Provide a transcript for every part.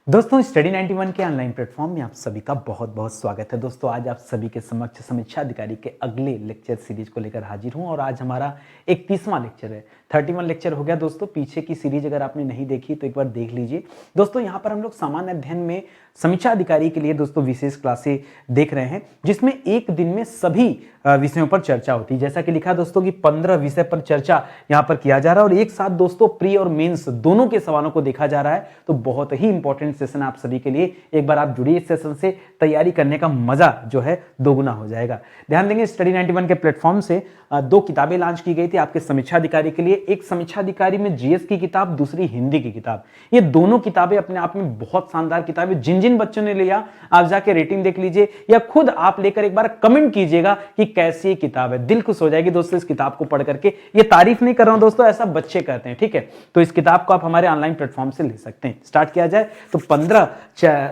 दोस्तों स्टडी 91 के online platform में आप सभी का बहुत बहुत स्वागत है। दोस्तों आज आप सभी के समक्ष समीक्षा अधिकारी के अगले लेक्चर सीरीज को लेकर हाजिर हूं और आज हमारा 31वां लेक्चर है। 31 लेक्चर हो गया दोस्तों। पीछे की सीरीज अगर आपने नहीं देखी तो एक बार देख लीजिए। दोस्तों यहाँ पर हम लोग सामान्य अध्ययन में समीक्षा अधिकारी के लिए दोस्तों विशेष क्लासें देख रहे हैं, जिसमें एक दिन में सभी विषयों पर चर्चा होती है। जैसा कि लिखा दोस्तों कि 15 विषय पर चर्चा यहाँ पर किया जा रहा है और एक साथ दोस्तों प्री और मेंस दोनों के सवालों को देखा जा रहा है। तो बहुत ही इंपॉर्टेंट सेशन आप सभी के लिए। एक बार आप जुड़िए इस सेशन से, तैयारी करने का मजा जो है दोगुना हो जाएगा। ध्यान देंगे स्टडी 91 के प्लेटफॉर्म से दो किताबें लॉन्च की गई थी आपके समीक्षा अधिकारी के लिए। एक समीक्षा अधिकारी में जीएस की किताब, दूसरी हिंदी की किताब। ये दोनों किताबें अपने आप में बहुत शानदार किताबें। जिन जिन बच्चों ने लिया आप जाके रेटिंग देख लीजिए या खुद आप लेकर एक बार कमेंट कीजिएगा कि कैसी किताब है। दिल खुश हो जाएगी दोस्तों इस किताब को पढ़ करके। ये तारीफ नहीं कर रहा हूं दोस्तों, ऐसा बच्चे कहते हैं, ठीक है। तो इस किताब को आप हमारे ऑनलाइन प्लेटफॉर्म से ले सकते हैं। स्टार्ट किया जाए तो 15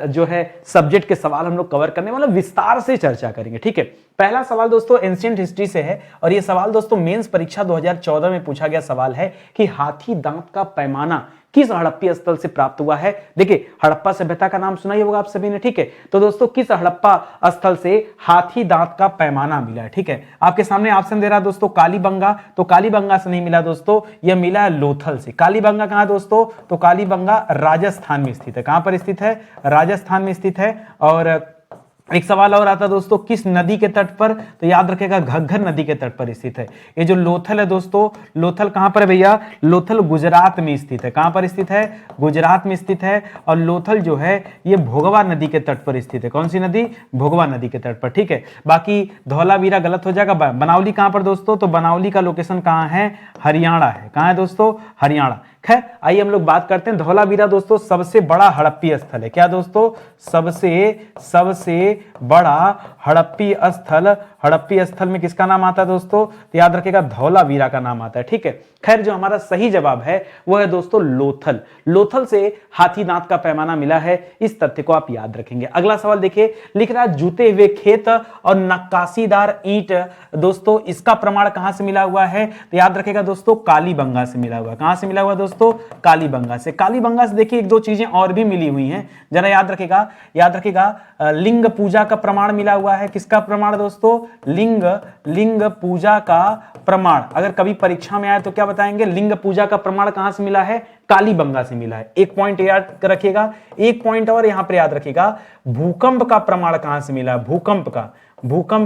जो है सब्जेक्ट के सवाल हम लोग कवर करने वाले, विस्तार से चर्चा करेंगे, ठीक है। पहला सवाल दोस्तों एंशिएंट हिस्ट्री से है और यह सवाल दोस्तों मेंस परीक्षा 2014 में पूछा गया सवाल है कि हाथी दांत का पैमाना किस हड़प्पी स्थल से प्राप्त हुआ है। देखिए हड़प्पा सभ्यता का नाम सुना ही होगा आप सभी ने, ठीक है। तो दोस्तों किस हड़प्पा स्थल से हाथी दांत का पैमाना मिला है, ठीक है। आपके सामने ऑप्शन दे रहा है दोस्तों कालीबंगा, तो कालीबंगा से नहीं मिला दोस्तों, यह मिला है लोथल से। कालीबंगा कहां दोस्तों, तो कालीबंगा राजस्थान में स्थित है। कहां पर स्थित है, राजस्थान में स्थित है। और एक सवाल और आता दोस्तों किस नदी के तट पर, तो याद रखेगा घग्गर नदी के तट पर स्थित है। ये जो लोथल है दोस्तों, लोथल कहां पर है भैया, लोथल गुजरात में स्थित है। कहां पर स्थित है, गुजरात में स्थित है। और लोथल जो है ये भोगवा नदी के तट पर स्थित है। कौन सी नदी, भोगवा नदी के तट पर, ठीक है। बाकी धौलावीरा गलत हो जाएगा। बनावली कहां पर दोस्तों, तो बनावली का लोकेशन कहां है, हरियाणा है। कहां है दोस्तों, हरियाणा। खैर आइए हम लोग बात करते हैं। धौलावीरा दोस्तों सबसे बड़ा हड़प्पी स्थल है। क्या दोस्तों, सबसे बड़ा हड़प्पी स्थल। हड़प्पी स्थल में किसका नाम आता है दोस्तों, तो याद रखिएगा धौलावीरा का नाम आता है, ठीक है। खैर जो हमारा सही जवाब है वो है दोस्तों लोथल। लोथल से हाथी दांत का पैमाना मिला है, इस तथ्य को आप याद रखेंगे। अगला सवाल देखिए, लिख रहा है जूते हुए खेत और नक्काशीदार ईंट। दोस्तों इसका प्रमाण कहां से मिला हुआ है, तो याद रखेगा दोस्तों कालीबंगा से मिला हुआ है। कहां से मिला हुआ दोस्तों, कालीबंगा से। कालीबंगा से देखिए एक दो चीजें और भी मिली हुई हैं, जरा याद रखेगा। लिंग पूजा का प्रमाण मिला हुआ है। किसका प्रमाण दोस्तों, लिंग पूजा का प्रमाण। अगर कभी परीक्षा में आए तो क्या बताएंगे, लिंग पूजा का प्रमाण कहां से मिला है, कालीबंगा से मिला है। एक पॉइंट याद रखिएगा। एक पॉइंट और यहां पर याद रखिएगा, भूकंप का प्रमाण कहां से मिला है, भूकंप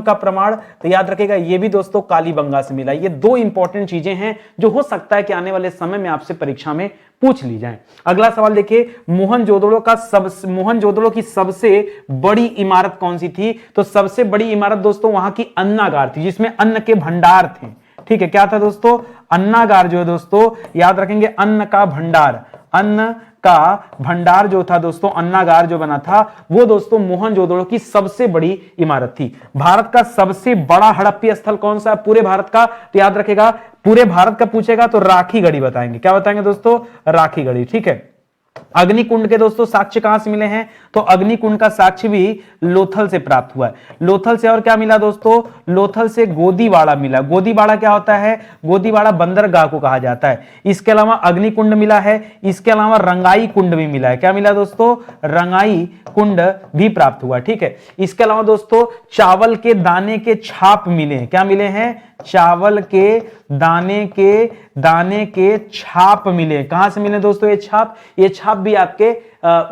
का प्रमाण, तो याद रखिएगा ये भी दोस्तों कालीबंगा से मिला। ये दो इंपॉर्टेंट चीजें हैं जो हो सकता है कि आने वाले समय में आपसे परीक्षा में पूछ ली जाए। अगला सवाल देखिए, मोहनजोदड़ो की सबसे बड़ी इमारत कौन सी थी, तो सबसे बड़ी इमारत दोस्तों वहां की अन्नागार थी, जिसमें अन्न के भंडार थे, ठीक है। क्या था दोस्तों, अन्नागार जो है दोस्तों, याद रखेंगे अन्न का भंडार जो था दोस्तों, अन्नागार जो बना था वो दोस्तों मोहनजोदड़ो की सबसे बड़ी इमारत थी। भारत का सबसे बड़ा हड़प्पी स्थल कौन सा है पूरे भारत का, तो याद रखेगा पूरे भारत का पूछेगा तो राखीगढ़ी बताएंगे। क्या बताएंगे दोस्तों, राखीगढ़ी, ठीक है। अग्निकुंड के दोस्तों साक्ष्य कहां से मिले हैं, तो अग्निकुंड का साक्ष्य भी लोथल से प्राप्त हुआ है। लोथल से और क्या मिला दोस्तों, लोथल से गोदीवाड़ा मिला। गोदीवाड़ा क्या होता है, गोदीवाड़ा बंदरगाह को कहा जाता है। इसके अलावा अग्निकुंड मिला है, इसके अलावा रंगाई कुंड भी मिला है। क्या मिला दोस्तों, रंगाई कुंड भी प्राप्त हुआ, ठीक है। इसके अलावा दोस्तों चावल के दाने के छाप मिले हैं। क्या मिले हैं, चावल के दाने के छाप मिले। कहां से मिले दोस्तों ये छाप भी आपके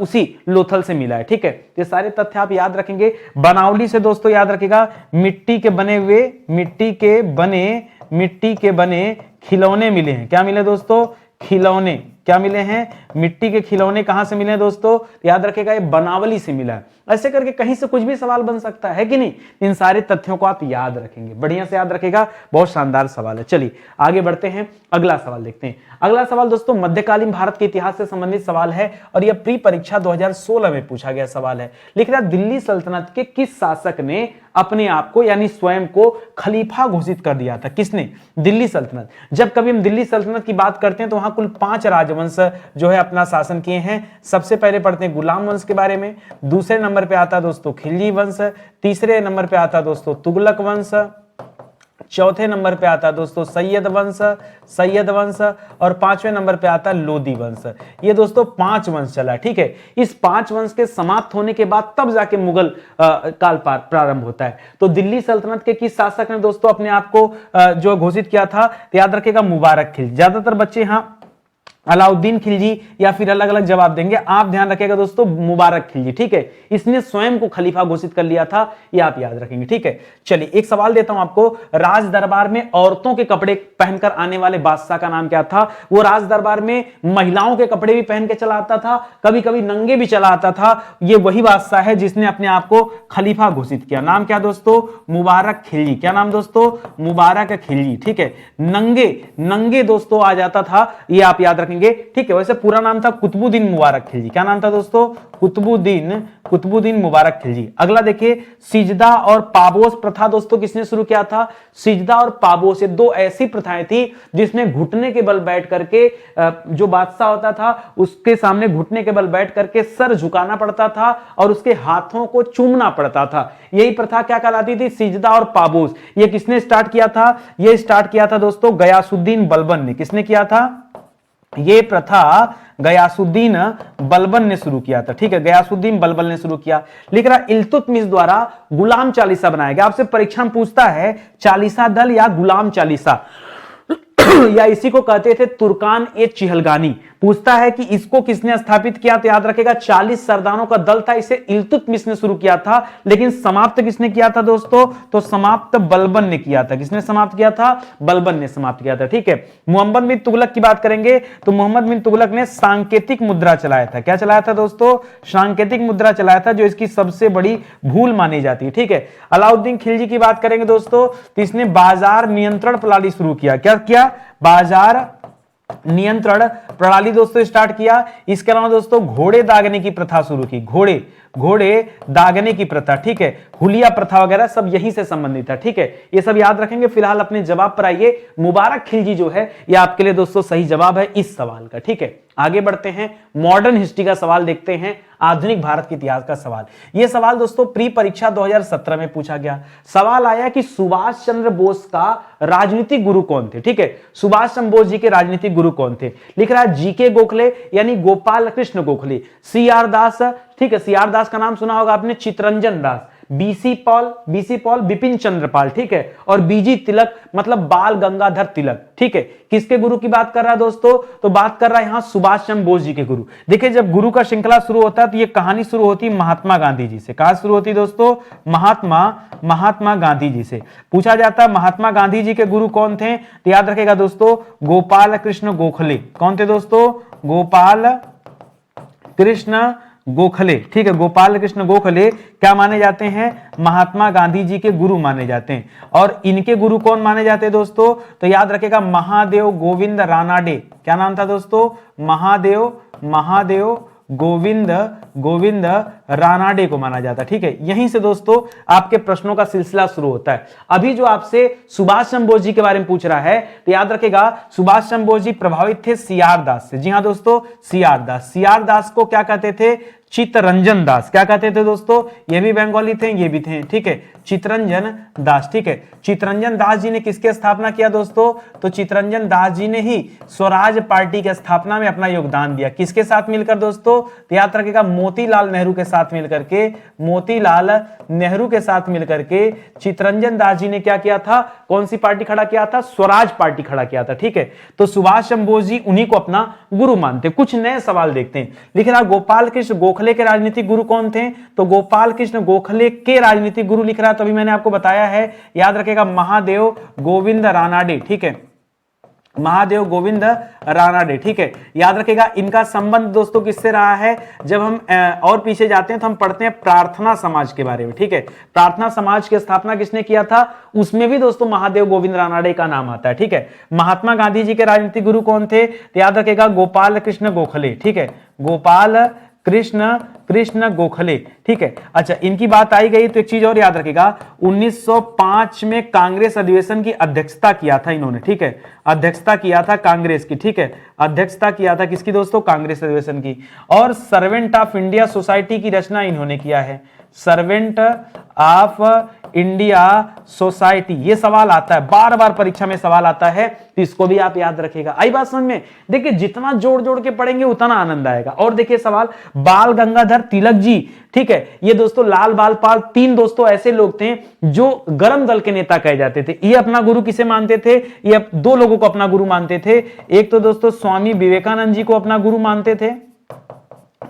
उसी लोथल से मिला है, ठीक है। ये सारे तथ्य आप याद रखेंगे। बनावली से दोस्तों याद रखिएगा मिट्टी के बने खिलौने मिले हैं। क्या मिले दोस्तों, खिलौने। क्या मिले हैं, मिट्टी के खिलौने। कहां से मिले हैं दोस्तों, याद रखेगा ये बनावली से मिला है। ऐसे करके कहीं से कुछ भी सवाल बन सकता है कि नहीं, इन सारे तथ्यों को आप याद रखेंगे, बढ़िया से याद रखेगा। बहुत शानदार सवाल है। चलिए आगे बढ़ते हैं, अगला सवाल देखते हैं। अगला सवाल दोस्तों मध्यकालीन भारत के इतिहास से संबंधित सवाल है और यह प्री परीक्षा 2016 में पूछा गया सवाल है। लिख रहा दिल्ली सल्तनत के किस शासक ने अपने आप को यानी स्वयं को खलीफा घोषित कर दिया था। किसने, दिल्ली सल्तनत। जब कभी हम दिल्ली सल्तनत की बात करते हैं तो वहां कुल 5 राजवंश जो है अपना शासन किए हैं। सबसे पहले पढ़ते हैं गुलाम वंश के बारे में, दूसरे नंबर पे आता दोस्तों खिलजी वंश, तीसरे नंबर पे आता दोस्तों तुगलक वंश, चौथे नंबर पे आता है दोस्तों सैयद वंश, सैयद वंश, और पांचवें नंबर पे आता है लोदी वंश। ये दोस्तों 5 वंश चला, ठीक है। इस 5 वंश के समाप्त होने के बाद तब जाके मुगल काल प्रारंभ होता है। तो दिल्ली सल्तनत के किस शासक ने दोस्तों अपने आप को जो घोषित किया था, तो याद रखिएगा मुबारक खिलजी। ज्यादातर बच्चे यहाँ अलाउद्दीन खिलजी या फिर अलग अलग जवाब देंगे, आप ध्यान रखिएगा दोस्तों मुबारक खिलजी, ठीक है। इसने स्वयं को खलीफा घोषित कर लिया था, ये आप याद रखेंगे, ठीक है। चलिए एक सवाल देता हूं आपको, राज दरबार में औरतों के कपड़े पहनकर आने वाले बादशाह का नाम क्या था? वो राज दरबार में महिलाओं के कपड़े भी पहन के चला आता था, कभी कभी नंगे भी चला आता था। ये वही बादशाह है जिसने अपने आप को खलीफा घोषित किया। नाम क्या दोस्तों? मुबारक खिलजी। क्या नाम दोस्तों? मुबारक खिलजी, ठीक है। नंगे नंगे दोस्तों आ जाता था, ये आप याद रखेंगे, ठीक है। वैसे पूरा नाम था कुतुबुद्दीन मुबारक खिलजी। क्या नाम था दोस्तों? कुतुबुद्दीन मुबारक खिलजी। अगला देखिए, सिजदा और पाबोस प्रथा दोस्तों किसने शुरू किया था? सिजदा और पाबोस, ये 2 ऐसी प्रथाएं थी जिसमें घुटने के बल बैठ करके जो बादशाह होता था उसके सामने घुटने के बल बैठ करके सर झुकाना पड़ता था और उसके हाथों को चूमना पड़ता था। यही प्रथा क्या कहलाती थी? सिजदा और पाबोस। ये किसने स्टार्ट किया था? ये स्टार्ट किया था दोस्तों गयासुद्दीन बलबन ने। किसने किया था? ये प्रथा गयासुद्दीन बलबन ने शुरू किया था, ठीक है। गयासुद्दीन बलबन ने शुरू किया। लिख रहा इल्तुतमिश द्वारा गुलाम चालीसा बनाया गया। आपसे परीक्षा में पूछता है चालीसा दल या गुलाम चालीसा या इसी को कहते थे तुर्कान ए चिहलगानी। पूछता है कि इसको किसने स्थापित किया, तो याद रखेगा 40 सरदारों का दल था, इसे इल्तुतमिश ने शुरू किया था। लेकिन समाप्त किसने किया था दोस्तों? तो समाप्त बलबन ने किया था। किसने समाप्त किया था? बलबन ने समाप्त किया था, ठीक है। मोहम्मद बिन तुगलक की बात करेंगे तो मोहम्मद बिन तुगलक ने सांकेतिक मुद्रा चलाया था। क्या चलाया था दोस्तों? सांकेतिक मुद्रा चलाया था, जो इसकी सबसे बड़ी भूल मानी जाती है, ठीक है। अलाउद्दीन खिलजी की बात करेंगे दोस्तों तो इसने बाजार नियंत्रण प्रणाली शुरू किया। क्या किया? बाजार नियंत्रण प्रणाली दोस्तों स्टार्ट किया। इसके अलावा दोस्तों घोड़े दागने की प्रथा शुरू की। घोड़े दागने की प्रथा, ठीक है। हुलिया प्रथा वगैरह सब यहीं से संबंधित है, ठीक है। ये सब याद रखेंगे। फिलहाल अपने जवाब पर आइए। मुबारक खिलजी जो है ये आपके लिए दोस्तों सही जवाब है इस सवाल का, ठीक है। आगे बढ़ते हैं, मॉडर्न हिस्ट्री का सवाल देखते हैं, आधुनिक भारत के इतिहास का सवाल। यह सवाल दोस्तों प्री परीक्षा 2017 में पूछा गया। सवाल आया कि सुभाष चंद्र बोस का राजनीतिक गुरु कौन थे, ठीक है। सुभाष चंद्र बोस जी के राजनीतिक गुरु कौन थे? लिख रहा है जीके गोखले यानी गोपाल कृष्ण गोखले, सीआर दास, ठीक है। सीआर दास का नाम सुना होगा आपने, चितरंजन दास, बीसी पॉल बिपिन चंद्रपाल, ठीक है। और बीजी तिलक मतलब बाल गंगाधर तिलक, ठीक है। किसके गुरु की बात कर रहा है दोस्तों? तो बात कर रहा है यहां सुभाष चंद्र बोस जी के गुरु। देखिए जब गुरु का श्रृंखला शुरू होता है तो ये कहानी शुरू होती है महात्मा गांधी जी से। कहां शुरू होती है दोस्तों? महात्मा गांधी जी से। पूछा जाता है महात्मा गांधी जी के गुरु कौन थे, तो याद रखेगा दोस्तों गोपाल कृष्ण गोखले। कौन थे दोस्तों? गोपाल कृष्ण गोखले, ठीक है। गोपाल कृष्ण गोखले क्या माने जाते हैं? महात्मा गांधी जी के गुरु माने जाते हैं। और इनके गुरु कौन माने जाते हैं दोस्तों? तो याद रखेगा महादेव गोविंद रानाडे। क्या नाम था दोस्तों? महादेव गोविंद रानाडे को माना जाता है, ठीक है। यहीं से दोस्तों आपके प्रश्नों का सिलसिला शुरू होता है। अभी जो आपसे सुभाष चंद्र बोस जी के बारे में पूछ रहा है तो याद रखेगा सुभाष चंद्र बोस जी प्रभावित थे सीआर दास से। जी हां दोस्तों, सीआर दास को क्या कहते थे? चितरंजन दास। क्या कहते थे दोस्तों? ये भी बंगाली थे, ये भी थे, ठीक है। चितरंजन दास, ठीक है। चितरंजन दास जी ने किसकी स्थापना किया दोस्तों? तो चितरंजन दास जी ने ही स्वराज पार्टी की स्थापना में अपना योगदान दिया। किसके साथ मिलकर दोस्तों? तो याद रखिएगा मोतीलाल नेहरू के साथ मिलकर के चितरंजन दास जी ने क्या किया था? कौन सी पार्टी खड़ा किया था? स्वराज पार्टी खड़ा किया था, ठीक है। तो सुभाष चंद्र बोस जी उन्हीं को अपना गुरु मानते। कुछ नए सवाल देखते हैं। लिख रहा गोपाल कृष्ण गोखले के राजनीतिक गुरु कौन थे? तो गोपाल कृष्ण गोखले के राजनीतिक गुरु लिख रहा है, तभी मैंने आपको बताया है, याद रखेगा महादेव गोविंद रानाडे, ठीक है। महादेव गोविंद रानाडे, ठीक है। याद रखेगा इनका संबंध दोस्तों किससे रहा है? जब हम और पीछे जाते हैं तो हम पढ़ते हैं प्रार्थना समाज के बारे में, ठीक है। प्रार्थना समाज की स्थापना किसने किया था? उसमें भी दोस्तों महादेव गोविंद रानाडे का नाम आता है, ठीक है। महात्मा गांधी जी के राजनीतिक गुरु कौन थे? तो याद रखेगा गोपाल कृष्ण गोखले, ठीक है। गोपाल कृष्ण कृष्ण गोखले, ठीक है। अच्छा, इनकी बात आई गई तो एक चीज और याद रखिएगा, 1905 में कांग्रेस अधिवेशन की अध्यक्षता किया था इन्होंने, ठीक है। अध्यक्षता किया था कांग्रेस की, ठीक है। अध्यक्षता किया था किसकी दोस्तों? कांग्रेस अधिवेशन की। और सर्वेंट ऑफ इंडिया सोसाइटी की रचना इन्होंने किया है। सर्वेंट ऑफ इंडिया सोसाइटी, ये सवाल आता है, बार बार परीक्षा में सवाल आता है, तो इसको भी आप याद रखिएगा। आई बात समझ में? देखिए, जितना जोड़ जोड़ के पढ़ेंगे उतना आनंद आएगा। और देखिए सवाल, बाल गंगाधर तिलक जी, ठीक है, ये दोस्तों लाल बाल पाल, तीन दोस्तों ऐसे लोग थे जो गरम दल के नेता कहे जाते थे। ये अपना गुरु किसे मानते थे? ये दो लोगों को अपना गुरु मानते थे। एक तो दोस्तों स्वामी विवेकानंद जी को अपना गुरु मानते थे।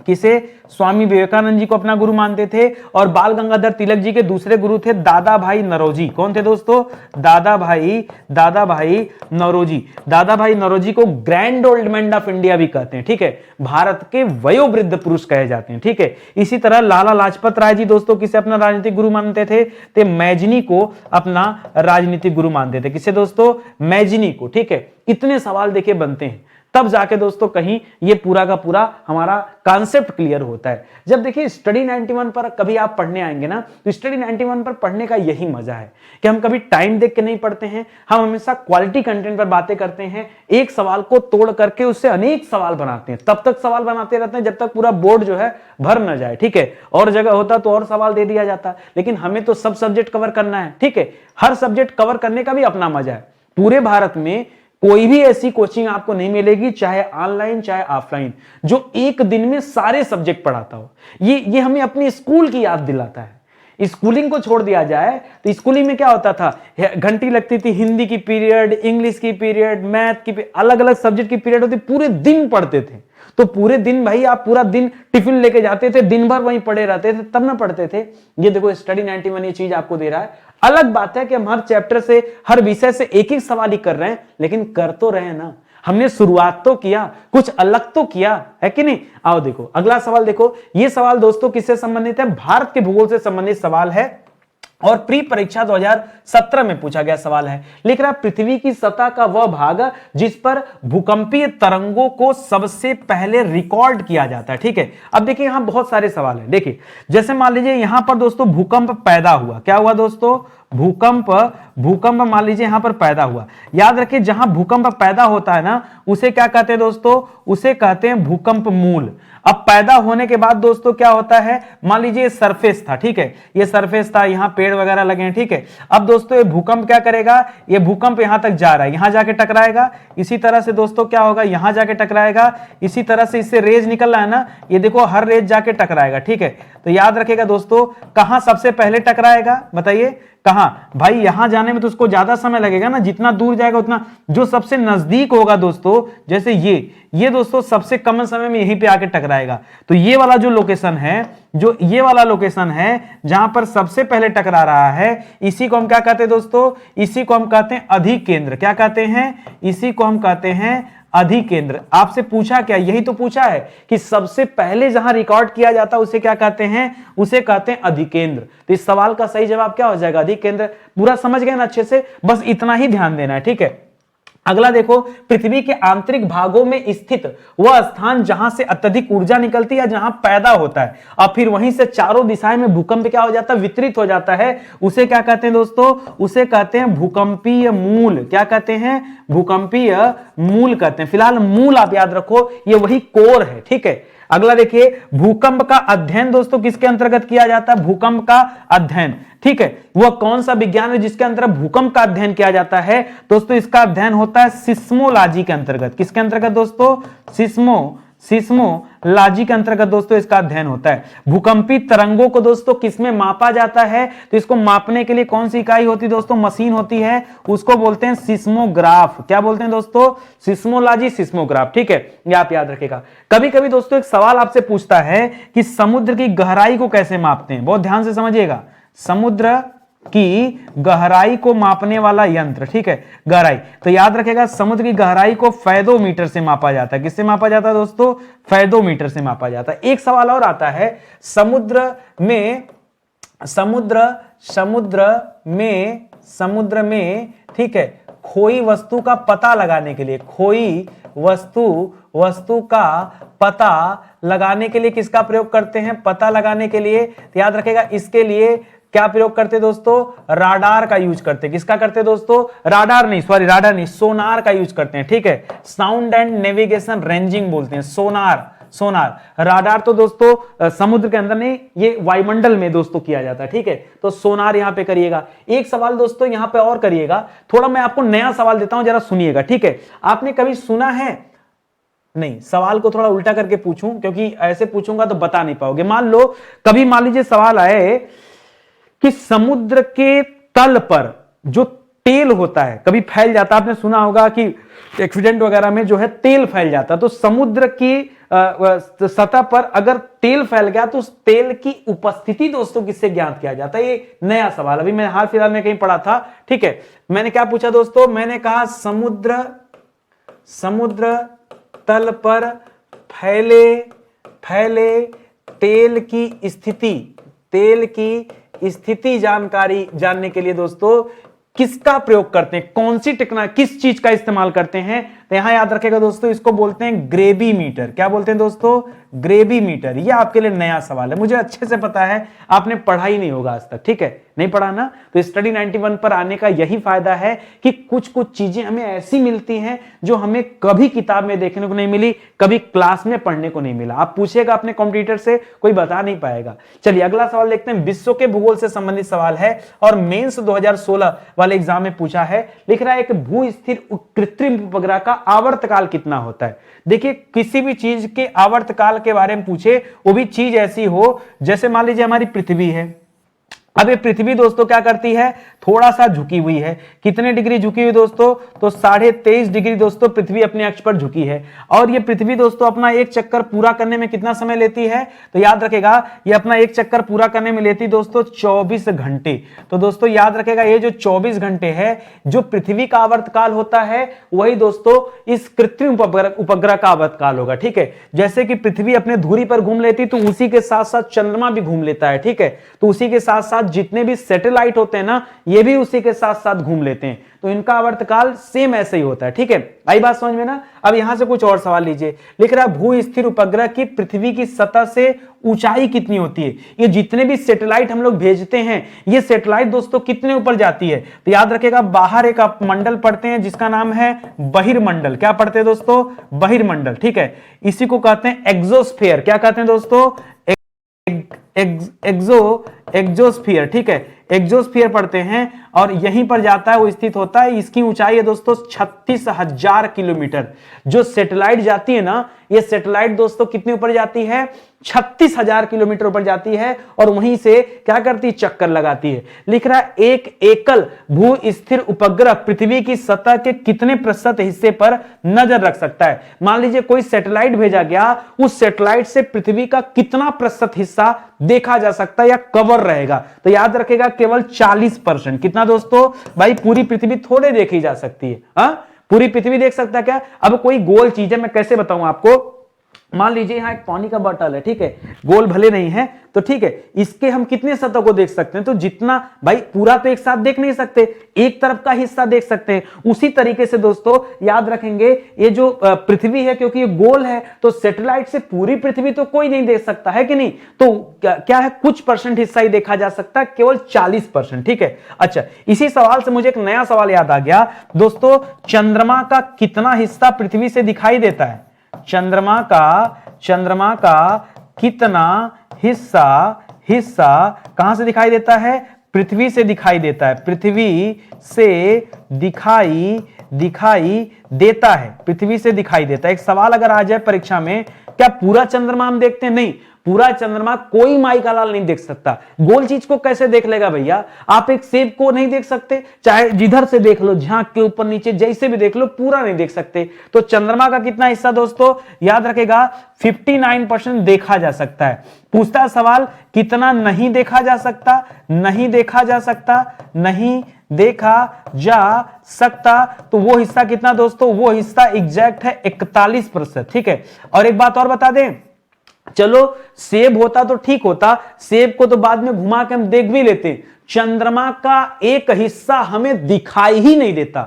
किसे? स्वामी विवेकानंद जी को अपना गुरु मानते थे। और बाल गंगाधर तिलक जी के दूसरे गुरु थे दादा भाई नौरोजी। कौन थे दोस्तों? दादा भाई नौरोजी। दादा भाई नौरोजी को grand old man of India भी कहते हैं, ठीक है। भारत के वयोवृद्ध पुरुष कहे जाते हैं, ठीक है। इसी तरह लाला लाजपत राय जी दोस्तों किसे अपना राजनीतिक गुरु मानते थे? तो मैजनी को अपना राजनीतिक गुरु मानते थे। किसे दोस्तों? मैजनी को, ठीक है। इतने सवाल देखिए बनते हैं, तब जाके दोस्तों कहीं ये पूरा का पूरा हमारा कॉन्सेप्ट क्लियर होता है। जब देखिए स्टडी 91 पर कभी आप पढ़ने आएंगे ना, तो स्टडी 91 पर पढ़ने का यही मजा है कि हम कभी टाइम देख के नहीं पढ़ते हैं, हम हमेशा क्वालिटी कंटेंट पर बातें करते हैं। एक सवाल को तोड़ करके उससे अनेक सवाल बनाते हैं, तब तक सवाल बनाते रहते हैं जब तक पूरा बोर्ड जो है भर न जाए, ठीक है। और जगह होता तो और सवाल दे दिया जाता, लेकिन हमें तो सब सब्जेक्ट कवर करना है, ठीक है। हर सब्जेक्ट कवर करने का भी अपना मजा है। पूरे भारत में कोई भी ऐसी कोचिंग आपको नहीं मिलेगी, चाहे ऑनलाइन चाहे ऑफलाइन, जो एक दिन में सारे सब्जेक्ट पढ़ाता हो। ये हमें अपनी स्कूल की याद दिलाता है। स्कूलिंग को छोड़ दिया जाए तो स्कूलिंग में क्या होता था? घंटी लगती थी, हिंदी की पीरियड, इंग्लिश की पीरियड, मैथ की, अलग अलग सब्जेक्ट की पीरियड होती, पूरे दिन पढ़ते थे। तो पूरे दिन भाई आप पूरा दिन टिफिन लेके जाते थे, दिन भर वहीं पढ़े रहते थे, तब ना पढ़ते थे। ये देखो स्टडी 91 ये चीज आपको दे रहा है। अलग बात है कि हम हर चैप्टर से, हर विषय से एक एक सवाल ही कर रहे हैं, लेकिन कर तो रहे हैं ना। हमने शुरुआत तो किया, कुछ अलग तो किया है कि नहीं। आओ देखो अगला सवाल, देखो ये सवाल दोस्तों किससे संबंधित है? भारत के भूगोल से संबंधित सवाल है और प्री परीक्षा 2017 में पूछा गया सवाल है। लिख रहा, पृथ्वी की सतह का वह भाग जिस पर भूकंपीय तरंगों को सबसे पहले रिकॉर्ड किया जाता है, ठीक है। अब देखिए यहां बहुत सारे सवाल हैं। देखिए जैसे मान लीजिए यहां पर दोस्तों भूकंप पैदा हुआ, क्या हुआ दोस्तों? भूकंप मान लीजिए यहां पर पैदा हुआ। याद रखिए जहां भूकंप पैदा होता है ना, उसे क्या कहते हैं दोस्तों? उसे कहते हैं भूकंप मूल। अब पैदा होने के बाद दोस्तों क्या होता है? मान लीजिए सरफेस था, ठीक है, ये सरफेस था, यहां पेड़ वगैरह लगे हैं, ठीक है। अब दोस्तों ये भूकंप क्या करेगा? ये भूकंप यहां तक जा रहा है, यहां जाके टकराएगा। इसी तरह से दोस्तों क्या होगा? यहां जाके टकराएगा। इसी तरह से इससे रेज निकल रहा है ना, ये देखो हर रेज जाके टकराएगा, ठीक है। तो याद रखिएगा दोस्तों, कहां सबसे पहले टकराएगा? बताइए कहां? भाई यहां जाने में तो उसको ज्यादा समय लगेगा ना, जितना दूर जाएगा उतना। जो सबसे नजदीक होगा दोस्तों, जैसे ये दोस्तों सबसे कम समय में यहीं पे आके टकराएगा। तो ये वाला जो लोकेशन है, जो ये वाला लोकेशन है जहां पर सबसे पहले टकरा रहा है, इसी को हम क्या कहते हैं दोस्तों? इसी को हम कहते हैं अधिकेंद्र। क्या कहते हैं? इसी को हम कहते हैं अधिकेंद्र। आपसे पूछा क्या? यही तो पूछा है कि सबसे पहले जहां रिकॉर्ड किया जाता है उसे क्या कहते हैं? उसे कहते हैं अधिकेंद्र। तो इस सवाल का सही जवाब क्या हो जाएगा? अधिकेंद्र। पूरा समझ गए ना अच्छे से? बस इतना ही ध्यान देना है, ठीक है। अगला देखो, पृथ्वी के आंतरिक भागों में स्थित वह स्थान जहां से अत्यधिक ऊर्जा निकलती है, जहां पैदा होता है और फिर वहीं से चारों दिशाएं में भूकंप क्या हो जाता है? वितरित हो जाता है। उसे क्या कहते हैं दोस्तों? उसे कहते हैं भूकंपीय मूल। क्या कहते हैं? भूकंपीय मूल कहते हैं। फिलहाल मूल आप याद रखो, ये वही कोर है, ठीक है। अगला देखिए, भूकंप का अध्ययन दोस्तों किसके अंतर्गत किया जाता है? भूकंप का अध्ययन, ठीक है। वह कौन सा विज्ञान है जिसके अंतर्गत भूकंप का अध्ययन किया जाता है? दोस्तों इसका अध्ययन होता है सिस्मोलॉजी के अंतर्गत। किसके अंतर्गत दोस्तों? सिस्मोलॉजी के अंतर्गत दोस्तों इसका अध्ययन होता है। भूकंपी तरंगों को दोस्तों किसमें मापा जाता है? तो इसको मापने के लिए कौन सी इकाई होती है दोस्तों? मशीन होती है, उसको बोलते हैं सिस्मोग्राफ। क्या बोलते हैं दोस्तों? सिस्मोलॉजी, सिस्मोग्राफ, ठीक है। ये आप याद रखिएगा। कभी कभी दोस्तों एक सवाल आपसे पूछता है कि समुद्र की गहराई को कैसे मापते हैं? बहुत ध्यान से समझिएगा। समुद्र की गहराई को मापने वाला यंत्र, ठीक है, गहराई। तो याद रखेगा समुद्र की गहराई को फैदोमीटर से मापा जाता है। किससे मापा जाता है दोस्तों? फैदोमीटर से मापा जाता है। एक सवाल और आता है, समुद्र में ठीक है, खोई वस्तु का पता लगाने के लिए, खोई वस्तु का पता लगाने के लिए किसका प्रयोग करते हैं? पता लगाने के लिए। तो याद रखेगा इसके लिए क्या प्रयोग करते हैं दोस्तों? राडार का यूज करते हैं। किसका करते हैं दोस्तों? राडार नहीं, सोनार का यूज करते हैं। ठीक है, साउंड एंड नेविगेशन रेंजिंग बोलते हैं, सोनार। राडार तो दोस्तों समुद्र के अंदर नहीं, ये वायुमंडल में दोस्तों किया जाता है। ठीक है, तो सोनार यहां पे करिएगा। एक सवाल दोस्तों यहां पे और करिएगा, थोड़ा मैं आपको नया सवाल देता हूं, जरा सुनिएगा। ठीक है, आपने कभी सुना है? नहीं, सवाल को थोड़ा उल्टा करके पूछूं, क्योंकि ऐसे पूछूंगा तो बता नहीं पाओगे। मान लीजिए सवाल आए कि समुद्र के तल पर जो तेल होता है कभी फैल जाता, आपने सुना होगा कि एक्सीडेंट वगैरह में जो है तेल फैल जाता, तो समुद्र की सतह पर अगर तेल फैल गया तो उस तेल की उपस्थिति दोस्तों किससे ज्ञात किया जाता है? ये नया सवाल अभी मैं हाल फिलहाल में कहीं पढ़ा था। ठीक है, मैंने क्या पूछा दोस्तों? मैंने कहा समुद्र तल पर फैले तेल की स्थिति जानने के लिए दोस्तों किसका प्रयोग करते हैं? कौन सी टेक्नोलॉजी, किस चीज का इस्तेमाल करते हैं? तो यहां याद रखेगा दोस्तों, इसको बोलते हैं ग्रेविमीटर। क्या बोलते हैं दोस्तों? ग्रेविमीटर। ये आपके लिए नया सवाल है, मुझे अच्छे से पता है, आपने पढ़ा ही नहीं होगा आज तक। ठीक है, नहीं पढ़ा ना? तो स्टडी 91 पर आने का यही फायदा है कि कुछ चीजें हमें ऐसी मिलती हैं जो हमें कभी किताब में देखने को नहीं मिली, कभी क्लास में पढ़ने को नहीं मिला। आप पूछेगा अपने कॉम्पिटिटर से, कोई बता नहीं पाएगा। चलिए अगला सवाल देखते हैं। विश्व के भूगोल से संबंधित सवाल है और मेंस 2016 वाले एग्जाम में पूछा है। लिख रहा है कि भू स्थिर कृत्रिम उपग्रह का आवर्तकाल कितना होता है? देखिए, किसी भी चीज के आवर्तकाल के बारे में पूछे, वो भी चीज ऐसी हो जैसे मान लीजिए हमारी पृथ्वी है। अब ये पृथ्वी दोस्तों क्या करती है? थोड़ा सा झुकी हुई है। कितने डिग्री झुकी हुई दोस्तों? तो 23.5 डिग्री दोस्तों पृथ्वी अपने अक्ष पर झुकी है। और ये पृथ्वी दोस्तों अपना एक चक्कर पूरा करने में कितना समय लेती है? तो याद रखेगा, ये अपना एक चक्कर पूरा करने में लेती दोस्तों 24 घंटे। तो दोस्तों याद रखेगा, ये जो 24 घंटे है, जो पृथ्वी का आवर्तकाल होता है, वही दोस्तों इस कृत्रिम उपग्रह का आवर्तकाल होगा। ठीक है, जैसे कि पृथ्वी अपने धुरी पर घूम लेती, तो उसी के साथ साथ चंद्रमा भी घूम लेता है। ठीक है, तो उसी के साथ साथ जितने भी सैटेलाइट होते हैं ना, ये भी उसी के साथ साथ घूम लेते हैं, तो इनका आवर्तकाल सेम ऐसे ही होता है। ठीक है, आई बात समझ में ना? अब यहां से कुछ और सवाल लीजिए। लिख रहा है भू स्थिर उपग्रह की पृथ्वी की सतह से ऊंचाई कितनी होती है? ये जितने भी सैटेलाइट हम लोग भेजते हैं, ये सैटेलाइट दोस्तों कितने ऊपर जाती है? तो याद रखेगा, बाहर एक आप मंडल पढ़ते हैं जिसका नाम है बहिर्मंडल। क्या पढ़ते हैं दोस्तों? बहिर्मंडल। ठीक है, इसी को कहते हैं एक्सोस्फीयर। क्या कहते हैं दोस्तों? एक्सोस्फीयर। ठीक है, एक्सोस्फीयर पढ़ते हैं और यहीं पर जाता है, वो स्थित होता है। इसकी ऊंचाई है दोस्तों 36,000 किलोमीटर। जो सैटेलाइट जाती है ना, ये सैटेलाइट दोस्तों कितने ऊपर जाती है? 36,000 किलोमीटर ऊपर जाती है और वहीं से क्या करती है? चक्कर लगाती है। लिख रहा है एक एकल भू स्थिर उपग्रह पृथ्वी की सतह के कितने प्रतिशत हिस्से पर नजर रख सकता है? मान लीजिए कोई सैटेलाइट भेजा गया, उस सैटेलाइट से पृथ्वी का कितना प्रतिशत हिस्सा देखा जा सकता है या कवर रहेगा? तो याद रखेगा केवल 40%। कितना दोस्तों? भाई पूरी पृथ्वी थोड़े देखी जा सकती है। हाँ, पूरी पृथ्वी देख सकता है क्या? अब कोई गोल चीज है, मैं कैसे बताऊं आपको? मान लीजिए यहां एक पानी का बॉटल है। ठीक है, गोल भले नहीं है तो ठीक है, इसके हम कितने सतह को देख सकते हैं? तो जितना, भाई पूरा तो एक साथ देख नहीं सकते, एक तरफ का हिस्सा देख सकते हैं। उसी तरीके से दोस्तों याद रखेंगे, ये जो पृथ्वी है, क्योंकि ये गोल है, तो सैटेलाइट से पूरी पृथ्वी तो कोई नहीं देख सकता है कि नहीं? तो क्या है, कुछ परसेंट हिस्सा ही देखा जा सकता है, केवल 40%। ठीक है, अच्छा, इसी सवाल से मुझे एक नया सवाल याद आ गया दोस्तों। चंद्रमा का कितना हिस्सा पृथ्वी से दिखाई देता है? चंद्रमा का कितना हिस्सा कहां से दिखाई देता है? पृथ्वी से दिखाई देता है। पृथ्वी से दिखाई देता है। पृथ्वी से दिखाई देता है। एक सवाल अगर आ जाए परीक्षा में, क्या पूरा चंद्रमा हम देखते हैं? नहीं, पूरा चंद्रमा कोई माई का लाल नहीं देख सकता। गोल चीज को कैसे देख लेगा भैया? आप एक सेब को नहीं देख सकते, चाहे जिधर से देख लो, झांक के ऊपर नीचे जैसे भी देख लो, पूरा नहीं देख सकते। तो चंद्रमा का कितना हिस्सा दोस्तों? याद रखेगा 59% देखा जा सकता है। पूछता सवाल, कितना नहीं देखा जा सकता? नहीं देखा जा सकता, नहीं देखा जा सकता, तो वो हिस्सा कितना दोस्तों? वो हिस्सा एग्जैक्ट है 41%। ठीक है, और एक बात और बता दें, चलो सेब होता तो ठीक होता, सेब को तो बाद में घुमा के हम देख भी लेते, चंद्रमा का एक हिस्सा हमें दिखाई ही नहीं देता,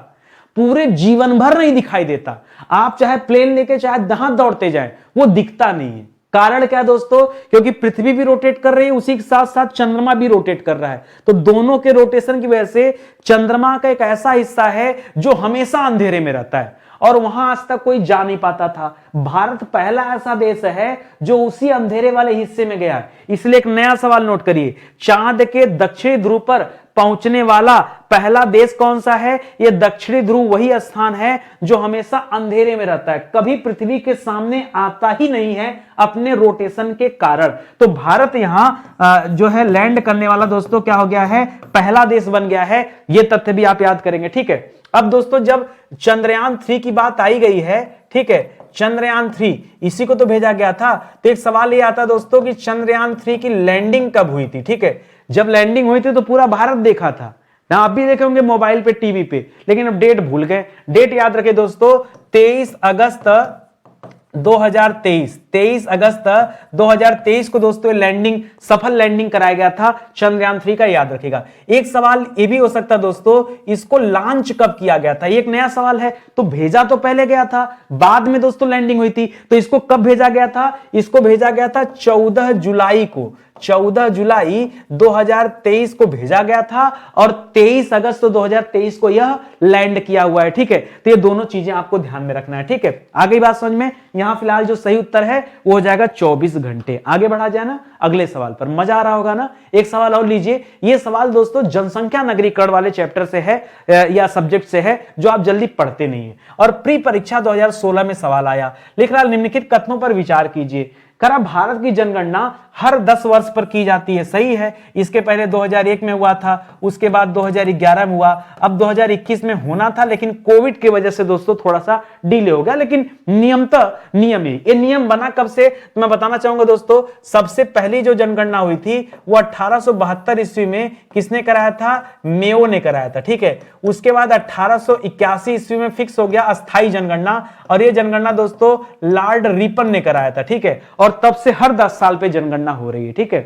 पूरे जीवन भर नहीं दिखाई देता। आप चाहे प्लेन लेके चाहे जहां दौड़ते जाएं, वो दिखता नहीं है। कारण क्या दोस्तों, क्योंकि पृथ्वी भी रोटेट कर रही है, उसी के साथ साथ चंद्रमा भी रोटेट कर रहा है, तो दोनों के रोटेशन की वजह से चंद्रमा का एक ऐसा हिस्सा है जो हमेशा अंधेरे में रहता है और वहां आज तक कोई जा नहीं पाता था। भारत पहला ऐसा देश है जो उसी अंधेरे वाले हिस्से में गया है। इसलिए एक नया सवाल नोट करिए, चांद के दक्षिणी ध्रुव पर पहुंचने वाला पहला देश कौन सा है? यह दक्षिणी ध्रुव वही स्थान है जो हमेशा अंधेरे में रहता है, कभी पृथ्वी के सामने आता ही नहीं है अपने रोटेशन के कारण। तो भारत यहां जो है लैंड करने वाला दोस्तों क्या हो गया है? पहला देश बन गया है। यह तथ्य भी आप याद करेंगे, ठीक है। अब दोस्तों जब चंद्रयान 3 की बात आई गई है, ठीक है, चंद्रयान 3 इसी को तो भेजा गया था, तो एक सवाल ये आता दोस्तों कि चंद्रयान 3 की लैंडिंग कब हुई थी? ठीक है, जब लैंडिंग हुई थी तो पूरा भारत देखा था ना, आप भी देखे होंगे मोबाइल पे, टीवी पे, लेकिन अब डेट भूल गए। डेट याद रखे दोस्तों, 23 अगस्त 2023, 23 अगस्त 2023 को दोस्तों लैंडिंग, सफल लैंडिंग कराया गया था चंद्रयान 3 का, याद रखिएगा। एक सवाल ये भी हो सकता है दोस्तों, इसको लॉन्च कब किया गया था? ये एक नया सवाल है। तो भेजा तो पहले गया था, बाद में दोस्तों लैंडिंग हुई थी, तो इसको कब भेजा गया था? इसको भेजा गया था 14 जुलाई को, 14 जुलाई 2023 को भेजा गया था और 23 अगस्त 2023 को यह लैंड किया हुआ है, ठीक है। तो ये दोनों चीजें आपको ध्यान में रखना है, ठीक है। आगे बात समझ में, यहां फिलहाल जो सही उत्तर है वो हो जाएगा 24 घंटे। आगे बढ़ा जाए ना अगले सवाल पर, मजा आ रहा होगा ना। एक सवाल और लीजिए, ये सवाल दोस्तों जनसंख्या नगरीकरण वाले चैप्टर से है या सब्जेक्ट से है, जो आप जल्दी पढ़ते नहीं है और प्री परीक्षा 2016 में सवाल आया। लिख रहा निम्नलिखित कथनों पर विचार कीजिए। करा भारत की जनगणना हर 10 वर्ष पर की जाती है, सही है। इसके पहले 2001 में हुआ था, उसके बाद 2011 में हुआ, अब 2021 में होना था, लेकिन कोविड की वजह से दोस्तों थोड़ा सा डिले हो गया, लेकिन नियमतः नियम है। ये नियम बना कब से, तो मैं बताना चाहूंगा दोस्तों, सबसे पहली जो जनगणना हुई थी वो 1872 ईस्वी में किसने कराया था? मेयो ने कराया था, ठीक है। उसके बाद 1881 ईस्वी में फिक्स हो गया अस्थायी जनगणना, और ये जनगणना दोस्तों लॉर्ड रिपन ने कराया था, ठीक है। और तब से हर 10 साल पे जनगणना हो रही है, ठीक है।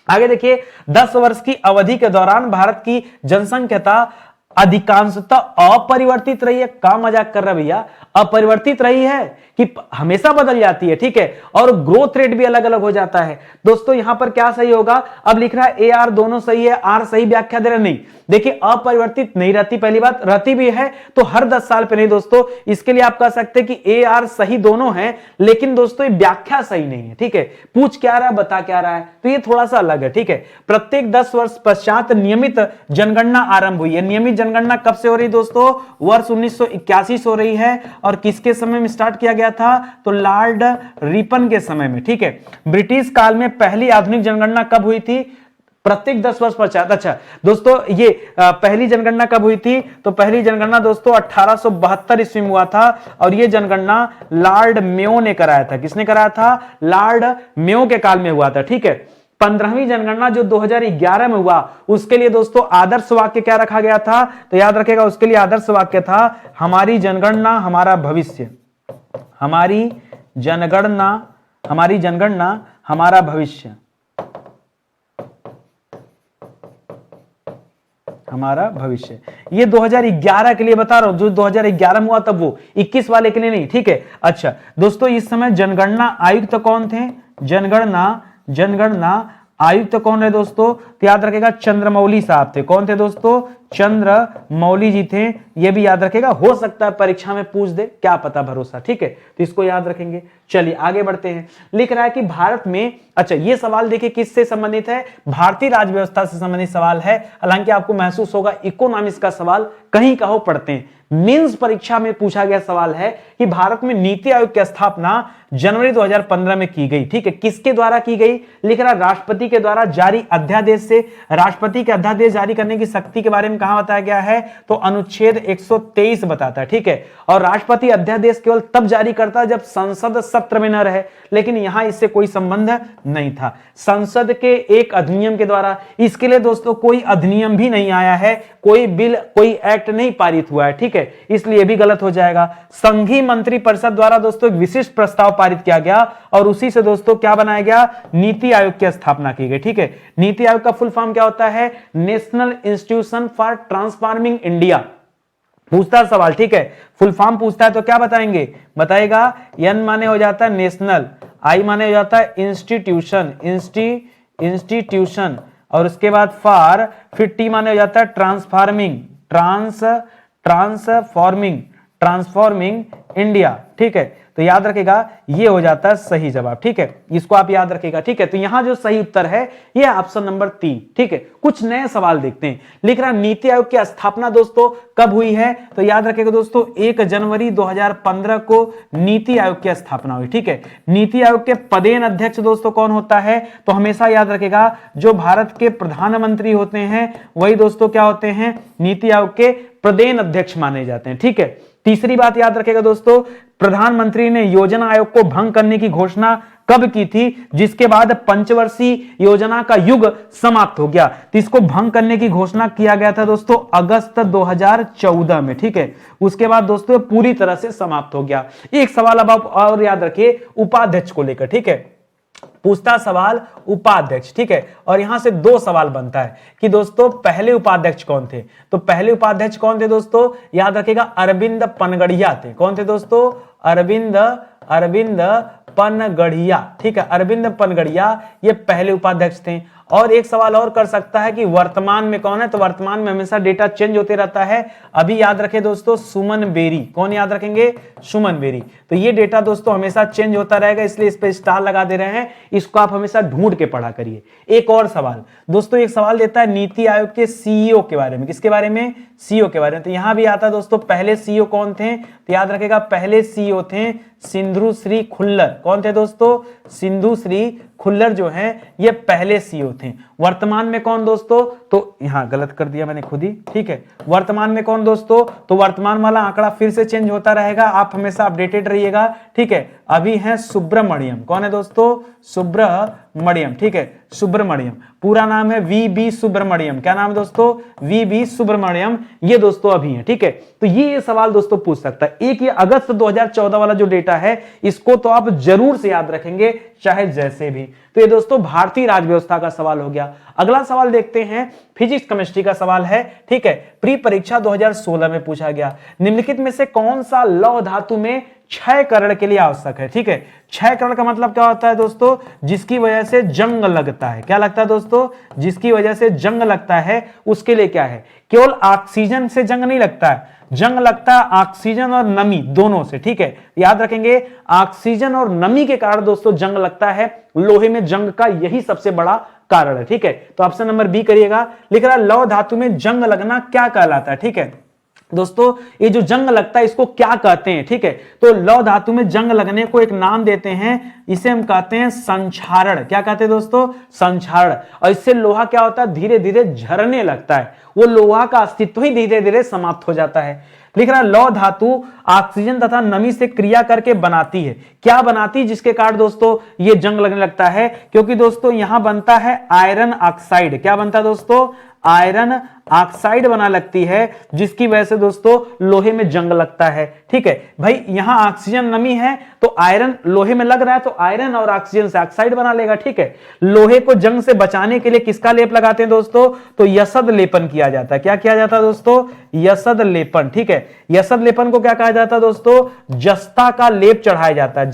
आगे देखिए, 10 वर्ष की अवधि के दौरान भारत की जनसंख्या अधिकांशतः अपरिवर्तित रही है। का मजाक कर रहा भैया, अपरिवर्तित रही है कि हमेशा बदल जाती है, ठीक है। और ग्रोथ रेट भी अलग अलग हो जाता है दोस्तों। यहां पर क्या सही होगा? अब लिख रहा है ए आर दोनों सही है, आर सही व्याख्या दे रहा नहीं। देखिए अपरिवर्तित नहीं रहती, पहली बात, रहती भी है तो हर 10 साल पे नहीं दोस्तों। इसके लिए आप कह सकते हैं कि ए आर सही दोनों है, लेकिन दोस्तों ये व्याख्या सही नहीं है, ठीक है। पूछ क्या रहा है, बता क्या रहा है, तो ये थोड़ा सा अलग है, ठीक है। प्रत्येक 10 वर्ष पश्चात नियमित जनगणना आरंभ हुई है। नियमित जनगणना कब से हो रही दोस्तों? वर्ष 1981 से हो रही है। और किसके समय में स्टार्ट किया गया था? तो लॉर्ड रिपन के समय में, ठीक है। ब्रिटिश काल में पहली आधुनिक जनगणना कब हुई थी? प्रत्येक 10 वर्ष पश्चात। अच्छा दोस्तों, ये पहली जनगणना कब हुई थी? तो पहली जनगणना दोस्तों 1872 ईस्वी में हुआ था, और ये जनगणना लॉर्ड मेयो ने कराया था। किसने कराया था? लॉर्ड मेयो के काल में हुआ था, ठीक है। 15वीं जनगणना जो 2011 में हुआ, उसके लिए दोस्तों आदर्श वाक्य क्या रखा गया था? तो याद रखेगा, उसके लिए आदर्श वाक्य था, हमारी जनगणना हमारा भविष्य। हमारी जनगणना हमारा भविष्य, हमारा भविष्य। ये 2011 के लिए बता रहा हूं, जो 2011 में हुआ तब वो, 21 वाले के लिए नहीं, ठीक है। अच्छा दोस्तों, इस समय जनगणना आयुक्त कौन थे? जनगणना आयुक्त कौन है दोस्तों? तो याद रखेगा चंद्रमौली साहब थे। कौन थे दोस्तों? चंद्रमौली जी थे। ये भी याद रखेगा, हो सकता है परीक्षा में पूछ दे, क्या पता, भरोसा, ठीक है। तो इसको याद रखेंगे। चलिए आगे बढ़ते हैं। लिख रहा है कि भारत में, अच्छा ये सवाल देखिए किससे संबंधित है? भारतीय राज्य व्यवस्था से संबंधित सवाल है। हालांकि आपको महसूस होगा इकोनॉमिक्स का सवाल कहीं कहीं पढ़ते हैं। मेंस परीक्षा में पूछा गया सवाल है कि भारत में नीति आयोग की स्थापना जनवरी 2015 में की गई, ठीक है। किसके द्वारा की गई? लिख रहा राष्ट्रपति के द्वारा जारी अध्यादेश से। राष्ट्रपति के अध्यादेश जारी करने की शक्ति के बारे में कहां बताया गया है? तो अनुच्छेद 123 बताता है, ठीक है। और राष्ट्रपति अध्यादेश केवल तब जारी करता है जब संसद सत्र में न रहे, लेकिन यहां इससे कोई संबंध नहीं था। संसद के एक अधिनियम के द्वारा, इसके लिए दोस्तों कोई अधिनियम भी नहीं आया है, कोई बिल, कोई एक्ट नहीं पारित हुआ है, ठीक है। इसलिए भी गलत हो जाएगा। संघीय मंत्री परिषद द्वारा दोस्तों एक विशिष्ट प्रस्ताव पारित किया गया, और उसी से दोस्तों क्या बनाया गया? नीति आयोग की स्थापना की गई, ठीक है। नीति आयोग का फुल फॉर्म क्या होता है? National institution for transforming India. पूछता सवाल, ठीक है। फुल फॉर्म पूछता है तो क्या बताएंगे? बताएगा एन माने हो जाता है नेशनल, आई माने हो जाता है इंस्टीट्यूशन, इंस्टीट्यूशन, और उसके बाद फॉर, फिर टी माने हो जाता है ट्रांसफार्मिंग, ट्रांसफॉर्मिंग, ट्रांसफॉर्मिंग इंडिया। ठीक है, तो याद रखेगा ये हो जाता है सही जवाब। ठीक है, इसको आप याद रखेगा। ठीक है, तो यहां जो सही उत्तर है ये ऑप्शन नंबर 3। ठीक है, कुछ नए सवाल देखते हैं। लिख रहा नीति आयोग की स्थापना दोस्तों कब हुई है, तो याद रखेगा दोस्तों 1 जनवरी 2015 को नीति आयोग की स्थापना हुई। ठीक है, नीति आयोग के पदेन अध्यक्ष दोस्तों कौन होता है, तो हमेशा याद रखेगा जो भारत के प्रधानमंत्री होते हैं वही दोस्तों क्या होते हैं, नीति आयोग के पदेन अध्यक्ष माने जाते हैं। ठीक है, तीसरी बात याद रखेगा दोस्तों, प्रधानमंत्री ने योजना आयोग को भंग करने की घोषणा कब की थी, जिसके बाद पंचवर्षीय योजना का युग समाप्त हो गया। तो इसको भंग करने की घोषणा किया गया था दोस्तों अगस्त 2014 में। ठीक है, उसके बाद दोस्तों पूरी तरह से समाप्त हो गया। एक सवाल अब आप और याद रखिए उपाध्यक्ष को लेकर। ठीक है, पूछता सवाल उपाध्यक्ष। ठीक है, और यहां से 2 सवाल बनता है कि दोस्तों पहले उपाध्यक्ष कौन थे, तो पहले उपाध्यक्ष कौन थे दोस्तों, याद रखिएगा अरविंद पनगड़िया थे। कौन थे दोस्तों, अरविंद पनगड़िया। ठीक है, अरविंद पनगड़िया ये पहले उपाध्यक्ष थे। और एक सवाल और कर सकता है कि वर्तमान में कौन है, तो वर्तमान में हमेशा डेटा चेंज होते रहता है। अभी याद रखें दोस्तों सुमन बेरी। कौन याद रखेंगे, सुमन बेरी। तो ये डेटा दोस्तों हमेशा चेंज होता रहेगा, इसलिए इस पे स्टार लगा दे रहे हैं। इसको आप हमेशा ढूंढ के पढ़ा करिए। एक और सवाल दोस्तों, एक सवाल देता है नीति आयोग के सीईओ के बारे में। किसके बारे में, सीईओ के बारे में। तो यहां भी आता है दोस्तों पहले सीईओ कौन थे, तो याद रखेगा पहले सीईओ थे सिंधु श्री खुल्लर। कौन थे दोस्तों, सिंधु श्री खुल्लर जो हैं ये पहले सीईओ थे। वर्तमान में कौन दोस्तों, तो यहां गलत कर दिया मैंने खुद ही। ठीक है, वर्तमान में कौन दोस्तों, तो वर्तमान वाला आंकड़ा फिर से चेंज होता रहेगा, आप हमेशा अपडेटेड रहिएगा। ठीक है, अभी है सुब्रमण्यम। कौन है दोस्तों, सुब्रमण्यम। ठीक है, सुब्रमण्यम पूरा नाम है वीबी सुब्रमण्यम। क्या नाम है दोस्तों, वीबी सुब्रमण्यम। ये दोस्तों अभी है। ठीक है, तो ये सवाल दोस्तों पूछ सकता है। एक ये अगस्त 2014 वाला जो डेटा है इसको तो आप जरूर से याद रखेंगे चाहे जैसे भी। तो ये दोस्तों भारतीय राज्य व्यवस्था का सवाल हो गया। अगला सवाल देखते हैं, फिजिक्स केमिस्ट्री का सवाल है। ठीक है, प्री परीक्षा 2016 में पूछा गया, निम्नलिखित में से कौन सा लौह धातु में क्षय करण के लिए आवश्यक है। ठीक है, क्षय करण का मतलब क्या होता है दोस्तों, जिसकी वजह से जंग लगता है। क्या लगता है दोस्तों, जिसकी वजह से जंग लगता है उसके लिए क्या है, केवल ऑक्सीजन से जंग नहीं लगता है, जंग लगता है ऑक्सीजन और नमी दोनों से। ठीक है, याद रखेंगे ऑक्सीजन और नमी के कारण दोस्तों जंग लगता है। लोहे में जंग का यही सबसे बड़ा कारण है। ठीक है, तो ऑप्शन नंबर बी करिएगा। लिख रहा है लौह धातु में जंग लगना क्या कहलाता है। ठीक है दोस्तों, ये जो जंग लगता है इसको क्या कहते हैं। ठीक है, तो लौह धातु में जंग लगने को एक नाम देते हैं, इसे हम कहते हैं संक्षारण। क्या कहते हैं दोस्तों, संक्षारण। और इससे लोहा क्या होता है, धीरे धीरे झरने लगता है, वो लोहा का अस्तित्व ही धीरे धीरे समाप्त हो जाता है। लिख रहा है लौह धातु ऑक्सीजन तथा नमी से क्रिया करके बनाती है। क्या बनाती है, जिसके कारण दोस्तों ये जंग लगने लगता है, क्योंकि दोस्तों यहां बनता है आयरन ऑक्साइड। क्या बनता है दोस्तों, आयरन ऑक्साइड बना लगती है, जिसकी वजह से दोस्तों लोहे में जंग लगता है। ठीक है भाई, यहां ऑक्सीजन नमी है तो आयरन लोहे में लग रहा है, तो आयरन और ऑक्सीजन से ऑक्साइड बना लेगा। ठीक है, लोहे को जंग से बचाने के लिए किसका लेप लगाते हैं दोस्तों, तो यसद लेपन किया जाता है। क्या किया जाता है दोस्तों, यसद लेपन। ठीक है, यसद लेपन को क्या कहा जाता है दोस्तों, जस्ता का लेप चढ़ाया जाता है,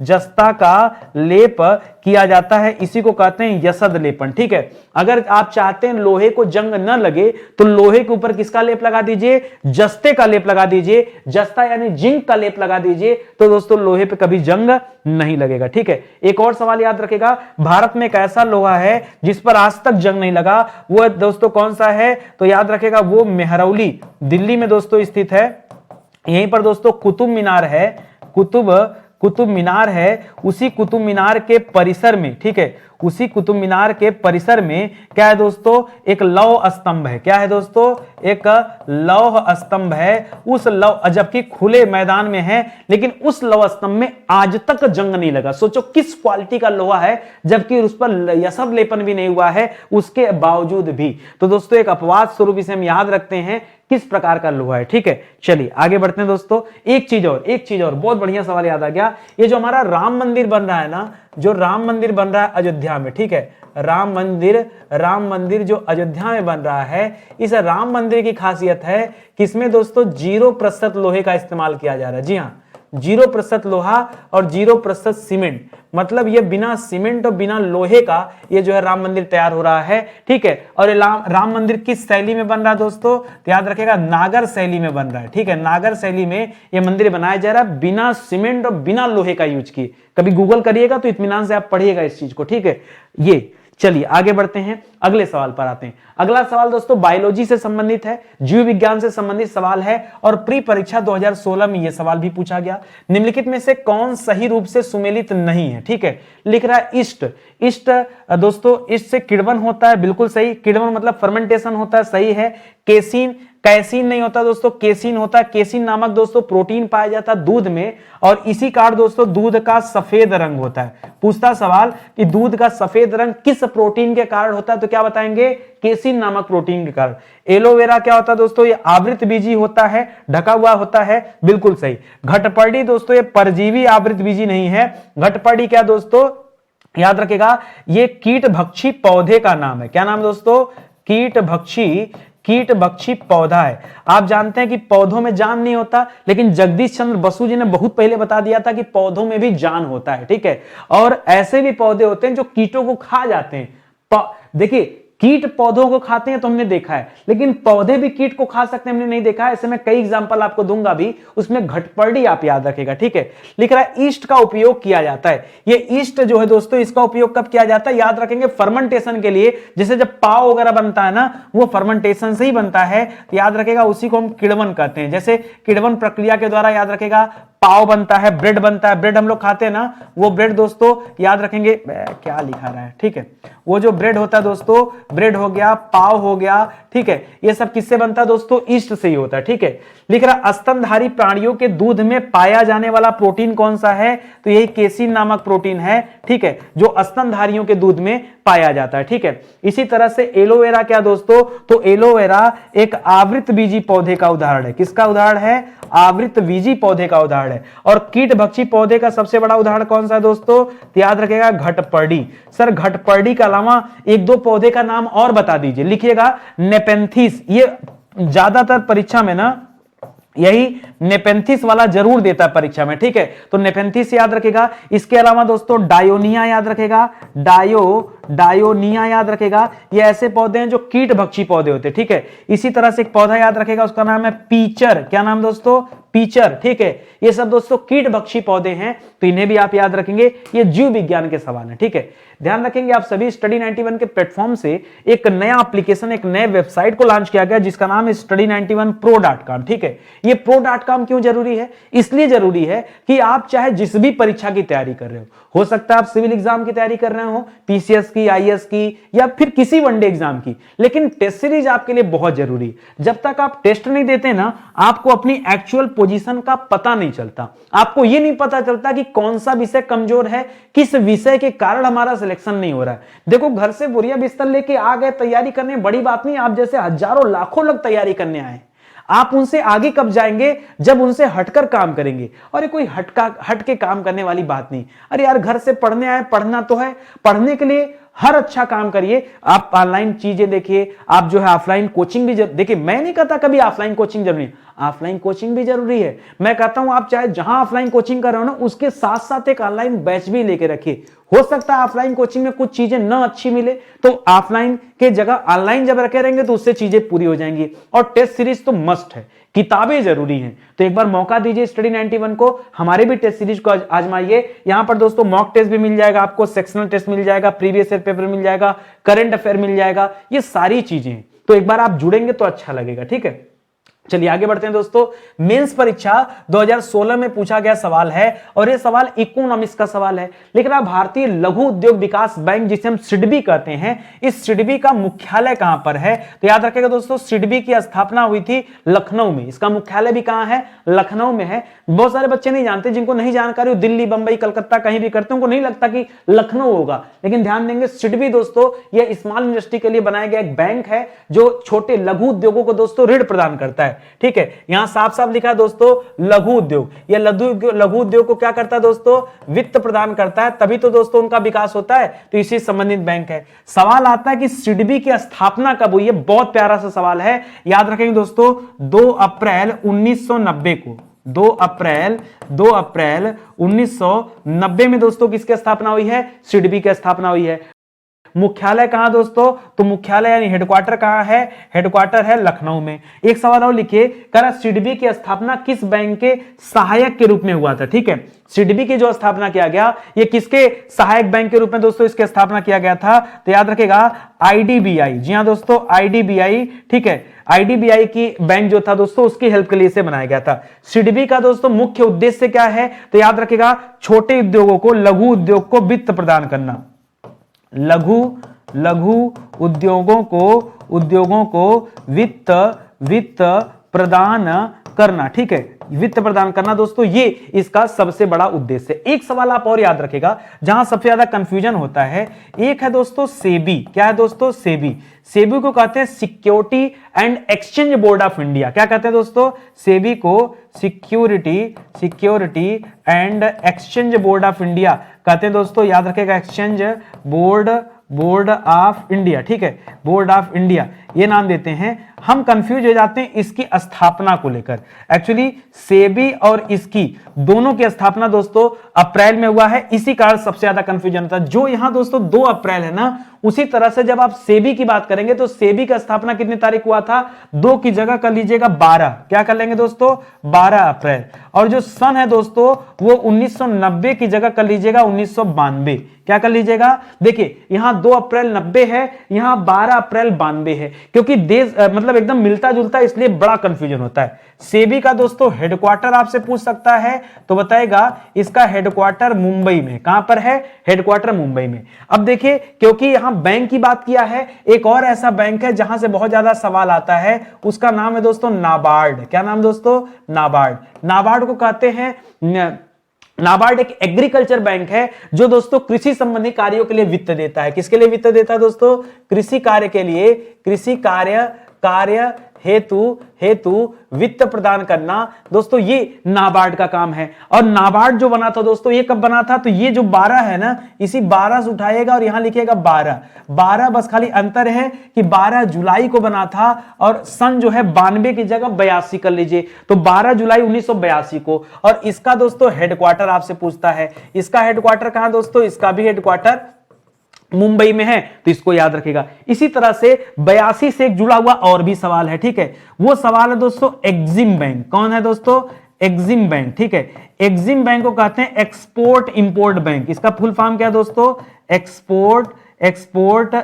जस्ता का लेप किया जाता है, इसी को कहते हैं यसद लेपन। ठीक है, अगर आप चाहते हैं लोहे को जंग न लगे तो लोहे के ऊपर किसका लेप लगा दीजिए, जस्ते का लेप लगा दीजिए, जस्ता यानी जिंक का लेप लगा दीजिए, तो दोस्तों लोहे पे कभी जंग नहीं लगेगा। ठीक है, एक और सवाल याद रखेगा, भारत में एक ऐसा लोहा है जिस पर आज तक जंग नहीं लगा, वो दोस्तों कौन सा है, तो याद रखेगा वो मेहरौली दिल्ली में दोस्तों स्थित है। यहीं पर दोस्तों कुतुब मीनार है, कुतुब मीनार है, उसी कुतुब मीनार के परिसर में। ठीक है, उसी कुतुब मीनार के परिसर में क्या है दोस्तों, एक लौह स्तंभ है। क्या है दोस्तों, एक लौह स्तंभ है। उस लौह, जबकि खुले मैदान में है, लेकिन उस लौह स्तंभ में आज तक जंग नहीं लगा। सोचो किस क्वालिटी का लोहा है, जबकि उस पर यसद लेपन भी नहीं हुआ है उसके बावजूद भी। तो दोस्तों एक अपवाद स्वरूप इसे हम याद रखते हैं किस प्रकार का लोहा है। ठीक है, चलिए आगे बढ़ते हैं दोस्तों। एक चीज और बहुत बढ़िया सवाल याद आ गया, ये जो हमारा राम मंदिर बन रहा है ना, जो राम मंदिर बन रहा है अयोध्या में। ठीक है, राम मंदिर जो अयोध्या में बन रहा है, इस राम मंदिर की खासियत है कि इसमें दोस्तों 0% लोहे का इस्तेमाल किया जा रहा है। जी हाँ, 0% लोहा और 0% सीमेंट, मतलब ये बिना सीमेंट और बिना लोहे का ये जो है राम मंदिर तैयार हो रहा है, ठीक है। और ये राम मंदिर किस शैली में बन रहा है दोस्तों, तो याद रखिएगा नागर शैली में बन रहा है, ठीक है। नागर शैली में ये मंदिर बनाया जा रहा है बिना सीमेंट और बिना लोहे का यूज किए। कभी गूगल करिएगा तो इत्मीनान से आप पढ़िएगा इस चीज को, ठीक है। ये चलिए आगे बढ़ते हैं, अगले सवाल पर आते हैं। अगला सवाल दोस्तों बायोलॉजी से संबंधित है, जीव विज्ञान से संबंधित सवाल है और प्री परीक्षा 2016 में यह सवाल भी पूछा गया। निम्नलिखित में से कौन सही रूप से सुमेलित नहीं है, ठीक है। लिख रहा है ईस्ट। ईस्ट दोस्तों, ईस्ट से किण्वन होता है, बिल्कुल सही। किण्वन मतलब फर्मेंटेशन होता है, सही है। केसीन, कैसीन नहीं होता दोस्तों, केसीन होता है। केसीन नामक दोस्तों प्रोटीन पाया जाता है दूध में और इसी कारण दोस्तों दूध का सफेद रंग होता है। पूछता सवाल कि दूध का सफेद रंग किस प्रोटीन के कारण होता है, तो क्या बताएंगे, केसीन नामक प्रोटीन के कारण। एलोवेरा क्या होता है दोस्तों, ये आवृत बीजी होता है, ढका हुआ होता है, बिल्कुल सही। घटपर्डी दोस्तों ये परजीवी आवृत बीजी नहीं है। घटपर्डी क्या दोस्तों, याद रखेगा ये कीट भक्षी पौधे का नाम है। क्या नाम दोस्तों, कीट भक्षी पौधा है। आप जानते हैं कि पौधों में जान नहीं होता, लेकिन जगदीश चंद्र बसु जी ने बहुत पहले बता दिया था कि पौधों में भी जान होता है, ठीक है। और ऐसे भी पौधे होते हैं जो कीटों को खा जाते हैं। देखिए कीट पौधों को खाते हैं तो हमने देखा है, लेकिन पौधे भी कीट को खा सकते हैं हमने नहीं देखा है। ऐसे मैं कई एग्जांपल आपको दूंगा भी, उसमें घटपर्डी आप याद रखेगा, ठीक है। लिख रहा है ईस्ट का उपयोग किया जाता है। ये ईस्ट जो है दोस्तों, इसका उपयोग कब किया जाता है, याद रखेंगे फर्मेंटेशन के लिए। जैसे जब पाव वगैरह बनता है ना, वो फर्मेंटेशन से ही बनता है, याद रखेगा उसी को हम किण्वन कहते हैं। जैसे किण्वन प्रक्रिया के द्वारा याद रखेगा पाव बनता है, ब्रेड बनता है। ब्रेड हम लोग खाते हैं ना, वो ब्रेड दोस्तों याद रखेंगे, क्या लिखा रहा है, ठीक है। वो जो ब्रेड होता है दोस्तों, ब्रेड हो गया, पाव हो गया, ठीक है। ये सब किससे बनता है दोस्तों, ईस्ट से ही होता है, ठीक है। लिख रहा स्तनधारी प्राणियों के दूध में पाया जाने वाला प्रोटीन कौन सा है, तो यही केसीन नामक प्रोटीन है, ठीक है, जो स्तनधारियों के दूध में पाया जाता है, ठीक है। इसी तरह से एलोवेरा क्या दोस्तों, तो एलोवेरा एक आवृत बीजी पौधे का उदाहरण है। किसका उदाहरण है, आवृत बीजी पौधे का उदाहरण है। और कीट भक्षी पौधे का सबसे बड़ा उदाहरण कौन सा है दोस्तों, तो याद रखेगा घटपर्डी। सर घटपर्डी के अलावा एक दो पौधे का नाम और बता दीजिए। लिखिएगा नेपेंथिस, ये ज्यादातर परीक्षा में ना यही नेपेंथिस वाला जरूर देता है परीक्षा में, ठीक है। तो नेपेंथिस याद रखेगा। इसके अलावा दोस्तों डायोनिया याद रखेगा, डायोनिया याद रखेगा। ये ऐसे पौधे हैं जो कीट भक्षी पौधे होते हैं, ठीक है। इसी तरह से एक पौधा याद रखेगा, उसका नाम है पीचर। क्या नाम दोस्तों, पीचर, ठीक है। ये सब दोस्तों कीट भक्षी पौधे हैं, तो इन्हें भी आप याद रखेंगे। ये जीव विज्ञान के सवाल है, ठीक है। ध्यान रखेंगे आप सभी, स्टडी 91 के प्लेटफॉर्म से एक नया एप्लीकेशन, एक नए वेबसाइट को लॉन्च किया गया जिसका नाम है study91pro.com, ठीक है। ये pro.com क्यों जरूरी है, इसलिए जरूरी है कि आप चाहे जिस भी परीक्षा की तैयारी कर रहे हो सकता है आप सिविल एग्जाम की तैयारी कर रहे हो, पीसीएस की, आईएएस की, या फिर किसी वनडे एग्जाम की, लेकिन टेस्ट सीरीज आपके लिए बहुत जरूरी है। जब तक आप टेस्ट नहीं देते ना, आपको अपनी एक्चुअल पोजीशन का पता नहीं चलता। आपको यह नहीं पता चलता कि कौन सा विषय कमजोर है, किस विषय के कारण हमारा सिलेक्शन नहीं हो रहा है। देखो घर से बोरिया बिस्तर लेके आ गए तैयारी करने, बड़ी बात नहीं। आप जैसे हजारों लाखों लोग तैयारी करने आए, आप उनसे आगे कब जाएंगे, जब उनसे हटकर काम करेंगे। और ये कोई हट के काम करने वाली बात नहीं। अरे यार घर से पढ़ने आए, पढ़ना तो है, पढ़ने के लिए हर अच्छा काम करिए। आप ऑनलाइन चीजें देखिए, आप जो है ऑफलाइन कोचिंग भी देखिए। मैं नहीं कहता कभी ऑफलाइन कोचिंग जरूरी है, ऑफलाइन कोचिंग भी जरूरी है। मैं कहता हूं आप चाहे जहां ऑफलाइन कोचिंग कर रहे हो ना, उसके साथ साथ एक ऑनलाइन बैच भी लेके रखिए। हो सकता है ऑफलाइन कोचिंग में कुछ चीजें ना अच्छी मिले, तो ऑफलाइन के जगह ऑनलाइन जब रखे रहेंगे तो उससे चीजें पूरी हो जाएंगी। और टेस्ट सीरीज तो मस्ट है, किताबें जरूरी हैं। तो एक बार मौका दीजिए स्टडी 91 को, हमारे भी टेस्ट सीरीज को आजमाइए। यहां पर दोस्तों मॉक टेस्ट भी मिल जाएगा आपको, सेक्शनल टेस्ट मिल जाएगा, प्रीवियस ईयर पेपर मिल जाएगा, करंट अफेयर मिल जाएगा, ये सारी चीजें हैं। तो एक बार आप जुड़ेंगे तो अच्छा लगेगा, ठीक है। चलिए आगे बढ़ते हैं दोस्तों। मेंस परीक्षा 2016 में पूछा गया सवाल है और यह सवाल इकोनॉमिक्स का सवाल है। लेकिन भारतीय लघु उद्योग विकास बैंक, जिसे हम सिडबी कहते हैं, इस सिडबी का मुख्यालय कहां पर है, तो याद रखिएगा दोस्तों सिडबी की स्थापना हुई थी लखनऊ में। इसका मुख्यालय भी कहां है, लखनऊ में है। बहुत सारे बच्चे नहीं जानते, जिनको नहीं जानकारी हो, दिल्ली, बंबई, कलकत्ता कहीं भी करते हैं, उनको नहीं लगता कि लखनऊ होगा। लेकिन ध्यान देंगे सिडबी दोस्तों यह स्मॉल इंडस्ट्री के लिए बनाया गया एक बैंक है, जो छोटे लघु उद्योगों को दोस्तों ऋण प्रदान करता है, ठीक है। यहां साफ साफ लिखा है दोस्तों लघु उद्योग। यह लघु उद्योग को क्या करता है दोस्तों, वित्त प्रदान करता है, तभी तो दोस्तों उनका विकास होता है। तो इसी संबंधित बैंक है। सवाल आता है कि सिडबी की स्थापना कब हुई है, बहुत प्यारा सा सवाल है, याद रखेंगे दोस्तों 2 अप्रैल 1990 को। 2 अप्रैल 1990 में दोस्तों किसकी स्थापना हुई है? सिडबी की स्थापना हुई है। मुख्यालय कहां दोस्तों? तो मुख्यालय यानी हेडक्वार्टर कहां है? हेडक्वार्टर है लखनऊ में। एक सवाल और लिखिए, करा सिडबी की स्थापना किस बैंक के सहायक के रूप में हुआ था? ठीक है, सिडबी की जो स्थापना किया गया ये किसके सहायक बैंक के रूप में दोस्तों इसकी स्थापना किया गया था? तो याद रखेगा आईडीबीआई। जी हां दोस्तों, आईडीबीआई। ठीक है, आईडीबीआई की बैंक जो था दोस्तों उसकी हेल्प के लिए इसे बनाया गया था। सिडबी का दोस्तों मुख्य उद्देश्य क्या है? तो याद रखेगा छोटे उद्योगों को, लघु उद्योग को वित्त प्रदान करना। लघु उद्योगों को वित्त प्रदान करना। ठीक है, वित्त प्रदान करना दोस्तों ये इसका सबसे बड़ा उद्देश्य है। एक सवाल आप और याद रखेगा जहां सबसे ज्यादा कंफ्यूजन होता है, एक है दोस्तों सेबी। क्या है दोस्तों? सेबी। सेबी को कहते हैं security and exchange board of India. क्या कहते हैं दोस्तों? सेबी को security and exchange board of India कहते हैं दोस्तों। याद रखेगा, एक्सचेंज बोर्ड ऑफ इंडिया। ठीक है, बोर्ड ऑफ इंडिया ये नाम देते हैं। हम कंफ्यूज हो जाते हैं इसकी स्थापना को लेकर। एक्चुअली सेबी और इसकी दोनों की स्थापना दोस्तों अप्रैल में हुआ है, इसी कारण सबसे ज्यादा कंफ्यूजन होता है। जो यहां दोस्तों 2 अप्रैल है ना, उसी तरह से जब आप सेबी की बात करेंगे तो सेबी का स्थापना कितनी तारीख हुआ था? 2 की जगह कर लीजिएगा 12। क्या कर लेंगे दोस्तों? 12 अप्रैल। और जो सन है दोस्तों वो 1990 की जगह कर लीजिएगा 1992। क्या कर लीजिएगा? देखिए यहां 2 अप्रैल 90 है, यहां 12 अप्रैल 92 है, क्योंकि देश मतलब एकदम मिलता जुलता है, इसलिए बड़ा कंफ्यूजन होता है। सेबी का दोस्तों हेडक्वार्टर आपसे पूछ सकता है तो बताएगा इसका हेडक्वार्टर मुंबई में। कहां पर है? हेडक्वार्टर मुंबई में। अब देखिए क्योंकि यहां बैंक की बात किया है, एक और ऐसा बैंक है जहां से बहुत ज्यादा सवाल आता है, उसका नाम है दोस्तों नाबार्ड। क्या नाम दोस्तों? नाबार्ड। नाबार्ड को कहते हैं, नाबार्ड एक एग्रीकल्चर बैंक है जो दोस्तों कृषि संबंधी कार्यों के लिए वित्त देता है। किसके लिए वित्त देता है दोस्तों? कृषि कार्य के लिए, कृषि कार्य हेतु वित्त प्रदान करना दोस्तों ये नाबार्ड का काम है। और नाबार्ड जो बना था दोस्तों ये कब बना था? तो ये जो 12 है ना, इसी 12 से उठाएगा और यहां लिखिएगा 12। बस खाली अंतर है कि 12 जुलाई को बना था और सन जो है 92 की जगह 82 कर लीजिए, तो 12 जुलाई 1982 को। और इसका दोस्तों हेडक्वार्टर आपसे पूछता है, इसका हेडक्वार्टर कहां दोस्तों? इसका भी हेडक्वार्टर मुंबई में है, तो इसको याद रखेगा। इसी तरह से 82 से एक जुड़ा हुआ और भी सवाल है। ठीक है, वो सवाल है दोस्तों एग्जिम बैंक। कौन है दोस्तों? EXIM bank. ठीक है, एग्जिम बैंक को कहते हैं एक्सपोर्ट इंपोर्ट बैंक। इसका फुल फॉर्म क्या है दोस्तों? Export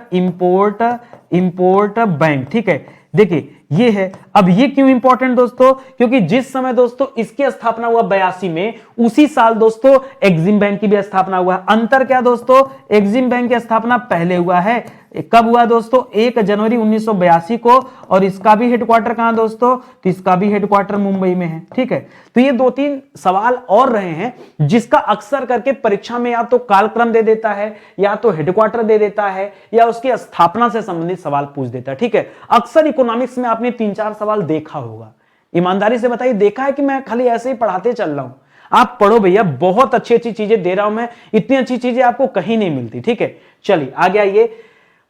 import bank. ठीक है, देखिए ये है। अब ये क्यों इंपॉर्टेंट दोस्तों? क्योंकि जिस समय दोस्तों इसकी स्थापना हुआ 82 में, उसी साल दोस्तों एग्जिम बैंक की भी स्थापना हुआ है। अंतर क्या दोस्तों? एग्जिम बैंक की स्थापना पहले हुआ है। कब हुआ दोस्तों? 1 जनवरी 1982 को। और इसका भी हेडक्वार्टर कहां दोस्तों? तो इसका भी हेडक्वार्टर मुंबई में है। ठीक है, तो ये 2-3 सवाल और रहे हैं जिसका अक्सर करके परीक्षा में या तो कालक्रम दे देता है, या तो हेडक्वार्टर दे देता है, या उसकी स्थापना से संबंधित सवाल पूछ देता है। ठीक है, अक्सर इकोनॉमिक्स में आपने 3-4 सवाल देखा होगा। ईमानदारी से बताइए, देखा है कि मैं खाली ऐसे ही पढ़ाते चल रहा हूं? आप पढ़ो भैया, बहुत अच्छी अच्छी चीजें दे रहा हूं मैं, इतनी अच्छी चीजें आपको कहीं नहीं मिलती। ठीक है, चलिए आगे आइए।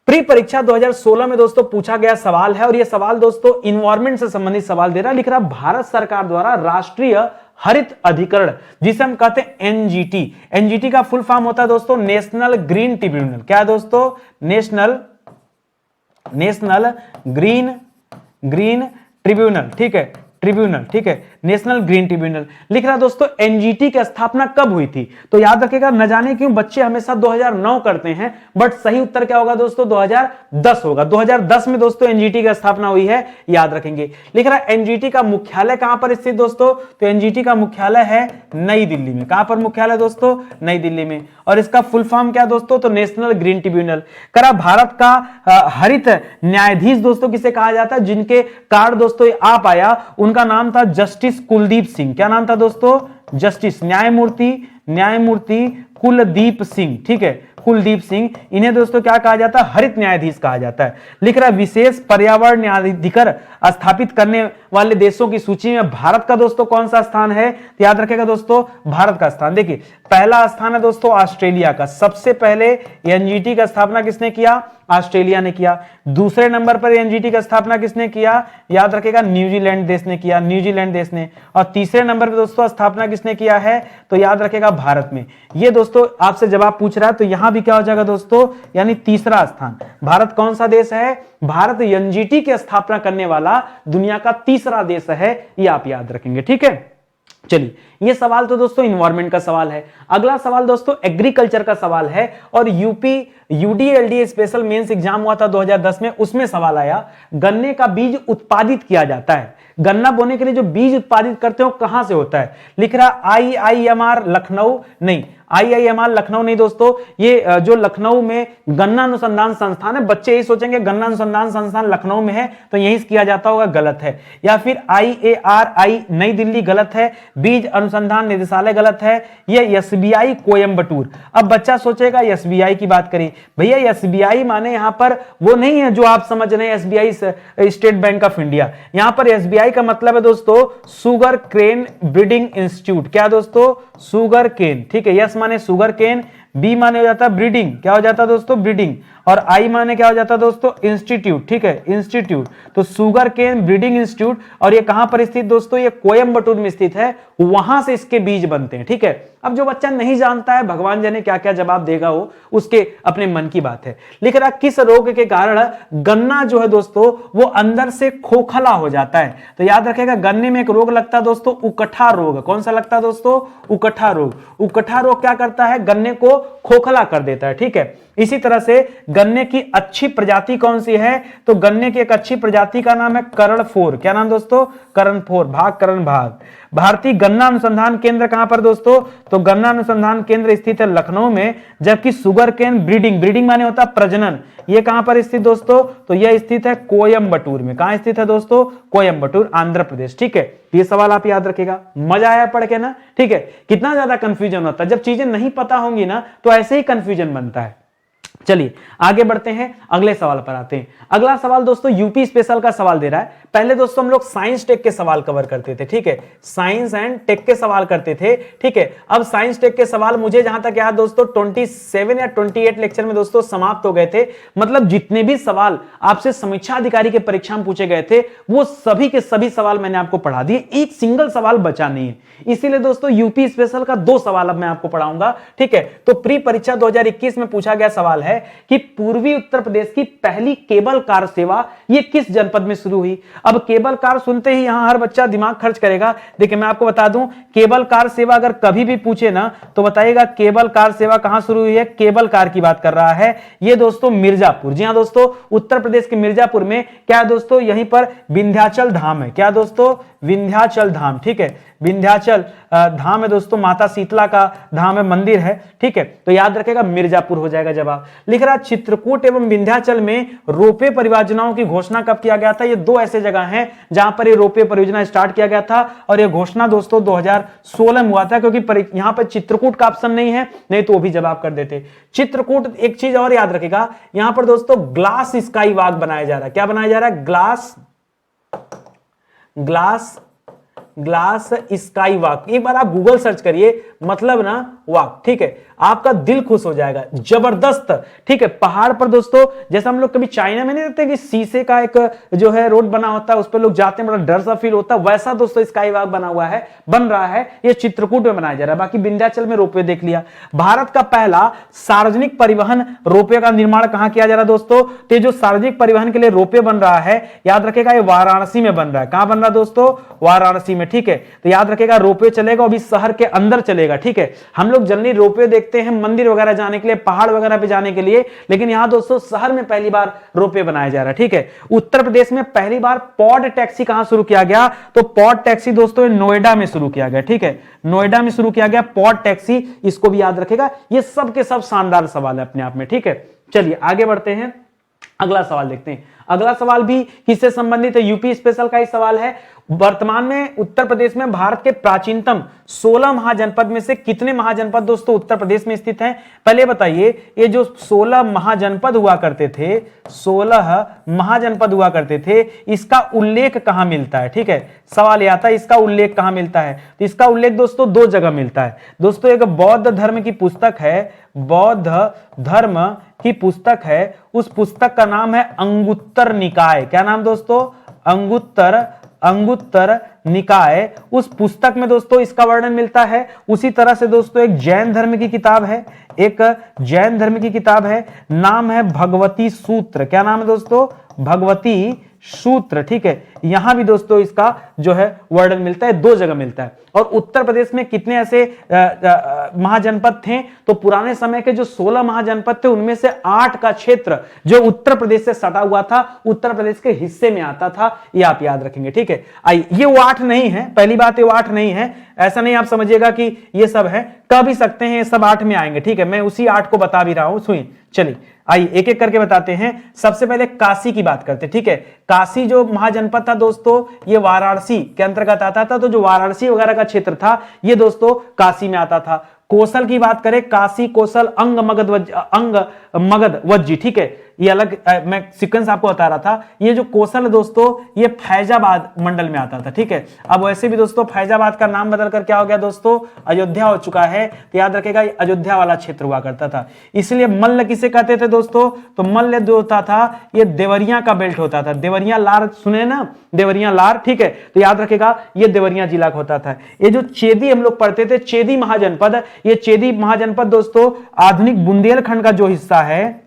प्री परीक्षा 2016 में दोस्तों पूछा गया सवाल है, और यह सवाल दोस्तों इन्वायरमेंट से संबंधित सवाल दे रहा, लिख रहा भारत सरकार द्वारा राष्ट्रीय हरित अधिकरण, जिसे हम कहते हैं एनजीटी। एनजीटी का फुल फॉर्म होता है दोस्तों नेशनल ग्रीन ट्रिब्यूनल। क्या है दोस्तों? National green tribunal. ठीक है, ट्रिब्यूनल। ठीक है, नेशनल ग्रीन ट्रिब्यूनल लिख रहा दोस्तों। एनजीटी की स्थापना कब हुई थी? तो याद रखिएगा, न जाने क्यों बच्चे हमेशा 2009 करते हैं, बट सही उत्तर क्या होगा दोस्तों? 2010 होगा। 2010 में दोस्तों एनजीटी की स्थापना हुई है, याद रखेंगे। लिख रहा एनजीटी का मुख्यालय कहां पर स्थित दोस्तों? तो एनजीटी का मुख्यालय है नई दिल्ली में। कहां पर मुख्यालय दोस्तों? नई दिल्ली में। और इसका फुल फॉर्म क्या दोस्तों? तो नेशनल ग्रीन ट्रिब्यूनल। करा भारत का हरित न्यायाधीश दोस्तों किसे कहा जाता है? जिनके कार्ड दोस्तों आ पाया, उनका नाम था जस्टिस कुलदीप सिंह। क्या नाम था दोस्तों? जस्टिस न्यायमूर्ति कुलदीप सिंह। ठीक है, कुलदीप सिंह, इन्हें दोस्तों क्या कहा जाता है, हरित न्यायाधीश कहा जाता है। लिख रहा है विशेष पर्यावरण न्यायाधिकर स्थापित करने वाले देशों की सूची में भारत का दोस्तों कौन सा स्थान है, तो याद रखेगा दोस्तों भारत का स्थान। देखिए पहला स्थान है दोस्तों ऑस्ट्रेलिया का, सबसे पहले एनजीटी का स्थापना किसने किया, ऑस्ट्रेलिया ने किया। दूसरे नंबर पर एनजीटी का स्थापना किसने किया, याद रखेगा न्यूजीलैंड देश ने किया, न्यूजीलैंड देश ने। और तीसरे नंबर पर दोस्तों स्थापना किसने किया है, तो याद रखेगा भारत में। ये दोस्तों आपसे जवाब पूछ रहा है तो यहां भी क्या हो जाएगा दोस्तों, यानी तीसरा स्थान। भारत कौन सा देश है, भारत एनजीटी की स्थापना करने वाला दुनिया का तीसरा देश है, ये आप याद रखेंगे, ठीक है। चलिए ये सवाल तो दोस्तों इन्वायरमेंट का सवाल है। अगला सवाल दोस्तों एग्रीकल्चर का सवाल है और यूपी यूडीएलडी स्पेशल मेंस एग्जाम हुआ था 2010 में, उसमें सवाल आया गन्ने का बीज उत्पादित किया जाता है, गन्ना बोने के लिए जो बीज उत्पादित करते हो कहां से होता है। लिख रहा आईआईएमआर लखनऊ, नहीं आईआईएमआर लखनऊ नहीं दोस्तों, ये जो लखनऊ में गन्ना अनुसंधान संस्थान है, बच्चे यही सोचेंगे गन्ना अनुसंधान संस्थान लखनऊ में है तो यही किया जाता होगा, गलत है। या फिर आईएआरआई नई दिल्ली, गलत है। बीज अनुसंधान निदेशालय, गलत है। ये एसबीआई कोयंबटूर। अब बच्चा सोचेगा एसबीआई की बात करें, भैया एसबीआई माने यहां पर वो नहीं है जो आप समझ रहे हैं SBI state bank of India, यहां पर एसबीआई का मतलब है दोस्तों शुगर केन ब्रीडिंग इंस्टीट्यूट। क्या दोस्तों, शुगर केन, ठीक है। यस माने शुगर केन, बी माने हो जाता है ब्रीडिंग, क्या हो जाता है दोस्तों ब्रीडिंग, और आई माने क्या हो जाता है दोस्तों इंस्टीट्यूट, ठीक है इंस्टीट्यूट। तो शुगर केन ब्रीडिंग इंस्टीट्यूट, और ये कहां पर स्थित दोस्तों, ये कोयंबटूर में स्थित है, वहां से इसके बीज बनते हैं, ठीक है। अब जो बच्चा नहीं जानता है भगवान जाने क्या क्या जवाब देगा वो उसके अपने मन की बात है। लिख रहा किस रोग के कारण गन्ना जो है दोस्तों वो अंदर से खोखला हो जाता है, तो याद रखेगा गन्ने में एक रोग लगता है दोस्तों उकठा रोग। कौन सा लगता है दोस्तों, उकठा रोग। उकठा रोग क्या करता है, गन्ने को खोखला कर देता है, ठीक है। इसी तरह से गन्ने की अच्छी प्रजाति कौन सी है, तो गन्ने की एक अच्छी प्रजाति का नाम है कर्णफोर। क्या नाम दोस्तों, कर्णफोर, भाग कर्ण भाग। भारतीय गन्ना अनुसंधान केंद्र कहां पर दोस्तों, तो गन्ना अनुसंधान केंद्र स्थित है लखनऊ में। जबकि शुगर केन ब्रीडिंग, ब्रीडिंग माने होता है प्रजनन, ये कहां पर स्थित दोस्तों, तो यह स्थित है कोयंबटूर में। कहां स्थित है दोस्तों, कोयंबटूर, आंध्र प्रदेश, ठीक है। ये सवाल आप याद रखेगा, मजा आया पढ़ के ना, ठीक है। कितना ज्यादा कंफ्यूजन होता है जब चीजें नहीं पता होंगी ना, तो ऐसे ही कंफ्यूजन बनता है। चलिए आगे बढ़ते हैं, अगले सवाल पर आते हैं। अगला सवाल दोस्तों यूपी स्पेशल का सवाल दे रहा है। पहले दोस्तों हम लोग साइंस टेक के सवाल कवर करते थे, ठीक है, साइंस एंड टेक के सवाल करते थे, ठीक है। अब साइंस टेक के सवाल मुझे जहां तक याद दोस्तों 27 या 28 लेक्चर में दोस्तों समाप्त हो गए थे। मतलब जितने भी सवाल आपसे समीक्षा अधिकारी के परीक्षा में पूछे गए थे वो सभी के सभी सवाल मैंने आपको पढ़ा दिए, एक सिंगल सवाल बचा नहीं है। इसीलिए दोस्तों यूपी स्पेशल का 2 सवाल अब मैं आपको पढ़ाऊंगा, ठीक है। तो प्री परीक्षा 2021 में पूछा गया सवाल है कि पूर्वी उत्तर प्रदेश की पहली केबल कार सेवा ये किस जनपद में शुरू हुई। अब केबल कार सुनते ही यहां हर बच्चा दिमाग खर्च करेगा। देखिए मैं आपको बता दूं, केबल कार सेवा अगर कभी भी पूछे ना तो बताइएगा केबल कार सेवा कहां शुरू हुई है, केबल कार की बात कर रहा है ये दोस्तों मिर्जापुर। जी हां दोस्तों, उत्तर प्रदेश के मिर्जापुर में क्या है दोस्तों, यहीं पर विंध्याचल धाम है। क्या दोस्तों, विंध्याचल धाम, ठीक है, विंध्याचल धाम है दोस्तों, माता शीतला का धाम है, मंदिर है, ठीक है। तो याद रखेगा मिर्जापुर हो जाएगा जवाब। लिख रहा चित्रकूट एवं विंध्याचल में रोपवे परियोजनाओं की घोषणा कब किया गया था। ये 2 ऐसे जगह हैं जहां पर ये रोपवे परियोजना स्टार्ट किया गया था, और ये घोषणा दोस्तों 2016 में हुआ था, क्योंकि यहां पर चित्रकूट का ऑप्शन नहीं है, नहीं तो वो भी जवाब कर देते। चित्रकूट, एक चीज और याद रखेगा, यहां पर दोस्तों ग्लास स्काई वॉक बनाया जा रहा है। क्या बनाया जा रहा है, ग्लास स्काई वॉक। एक बार आप गूगल सर्च करिए, मतलब ना वॉक, ठीक है, आपका दिल खुश हो जाएगा, जबरदस्त, ठीक है। पहाड़ पर दोस्तों, जैसा हम लोग कभी चाइना में नहीं देखते कि शीशे का एक जो है रोड बना होता है, उस पर लोग जाते हैं, बड़ा डर सा फील होता है, वैसा दोस्तों स्काई वॉक बना हुआ है, बन रहा है, ये चित्रकूट में बनाया जा रहा है। बाकी विंध्याचल में रोपवे देख लिया। भारत का पहला सार्वजनिक परिवहन रोपवे का निर्माण कहां किया जा रहा है दोस्तों, तो जो सार्वजनिक परिवहन के लिए रोपवे बन रहा है, याद रखेगा ये वाराणसी में बन रहा है। कहां बन रहा है दोस्तों, वाराणसी में, ठीक है। तो याद रखेगा रोपवे चलेगा, अभी शहर के अंदर चलेगा, ठीक है। हम लोग जनरली रोपवे देखते हैं मंदिर वगैरह जाने के लिए, पहाड़ वगैरह पे जाने के लिए, लेकिन यहां दोस्तों शहर में पहली बार रोपवे बनाया जा रहा है, ठीक है। उत्तर प्रदेश में पहली बार पॉड टैक्सी कहां शुरू किया गया, तो पॉड टैक्सी दोस्तों नोएडा में शुरू किया गया, ठीक है, नोएडा में शुरू किया गया पॉड टैक्सी, इसको भी याद रखेगा। ये सब के सब शानदार सवाल है अपने आप में, ठीक है। चलिए आगे बढ़ते हैं। अगला सवाल देखते हैं। अगला सवाल भी किससे संबंधित है, यूपी स्पेशल का ही सवाल है। वर्तमान में उत्तर प्रदेश में भारत के प्राचीनतम 16 महाजनपद में से कितने महाजनपद दोस्तों उत्तर प्रदेश में स्थित हैं? पहले बताइए, ये जो 16 महाजनपद हुआ करते थे, 16 महाजनपद हुआ करते थे, इसका उल्लेख कहां मिलता है? ठीक है, सवाल यह आता है इसका उल्लेख कहां मिलता है। तो इसका उल्लेख दोस्तों दो जगह मिलता है दोस्तों। एक बौद्ध धर्म की पुस्तक है, बौद्ध धर्म की पुस्तक है, उस पुस्तक का नाम है अंगुत्तर निकाय। क्या नाम दोस्तों? अंगुत्तर निकाय। उस पुस्तक में दोस्तों इसका वर्णन मिलता है। उसी तरह से दोस्तों एक जैन धर्म की किताब है, एक जैन धर्म की किताब है, नाम है भगवती सूत्र। क्या नाम है दोस्तों? भगवती सूत्र। ठीक है, यहां भी दोस्तों इसका जो है वर्णन मिलता है, दो जगह मिलता है। और उत्तर प्रदेश में कितने ऐसे महाजनपद थे? तो पुराने समय के जो 16 महाजनपद थे उनमें से 8 का क्षेत्र जो उत्तर प्रदेश से सटा हुआ था, उत्तर प्रदेश के हिस्से में आता था, ये आप याद रखेंगे। ठीक है, आइए, ये वो 8 नहीं है, पहली बात ये वो 8 नहीं है, ऐसा नहीं आप समझिएगा कि ये सब है, कह भी सकते हैं ये सब 8 में आएंगे। ठीक है, मैं उसी 8 को बता भी रहा हूं, सुनिए। चलिए आइए एक एक करके बताते हैं। सबसे पहले काशी की बात करते हैं। ठीक है, काशी जो महाजनपद था दोस्तों, ये वाराणसी के अंतर्गत आता था। तो जो वाराणसी वगैरह का क्षेत्र था ये दोस्तों काशी में आता था। कोसल की बात करें, काशी, कोसल, अंग मगध, वज्जी। ठीक है, ये अलग मैं सीक्वेंस आपको बता रहा था। ये जो कोसल दोस्तों ये फैजाबाद मंडल में आता था। ठीक है, अब वैसे भी दोस्तों फैजाबाद का नाम बदलकर क्या हो गया दोस्तों? अयोध्या हो चुका है। तो याद रखेगा ये अयोध्या वाला क्षेत्र हुआ करता था। इसलिए मल्ल किसे कहते थे दोस्तों? तो मल्ल जो होता था ये देवरिया का बेल्ट होता था। देवरिया लार सुने ना, देवरिया लार। ठीक है, तो याद रखेगा ये देवरिया जिला का होता था। ये जो चेदी हम लोग पढ़ते थे, चेदी महाजनपद, ये चेदी महाजनपद दोस्तों आधुनिक बुंदेलखंड का जो हिस्सा है,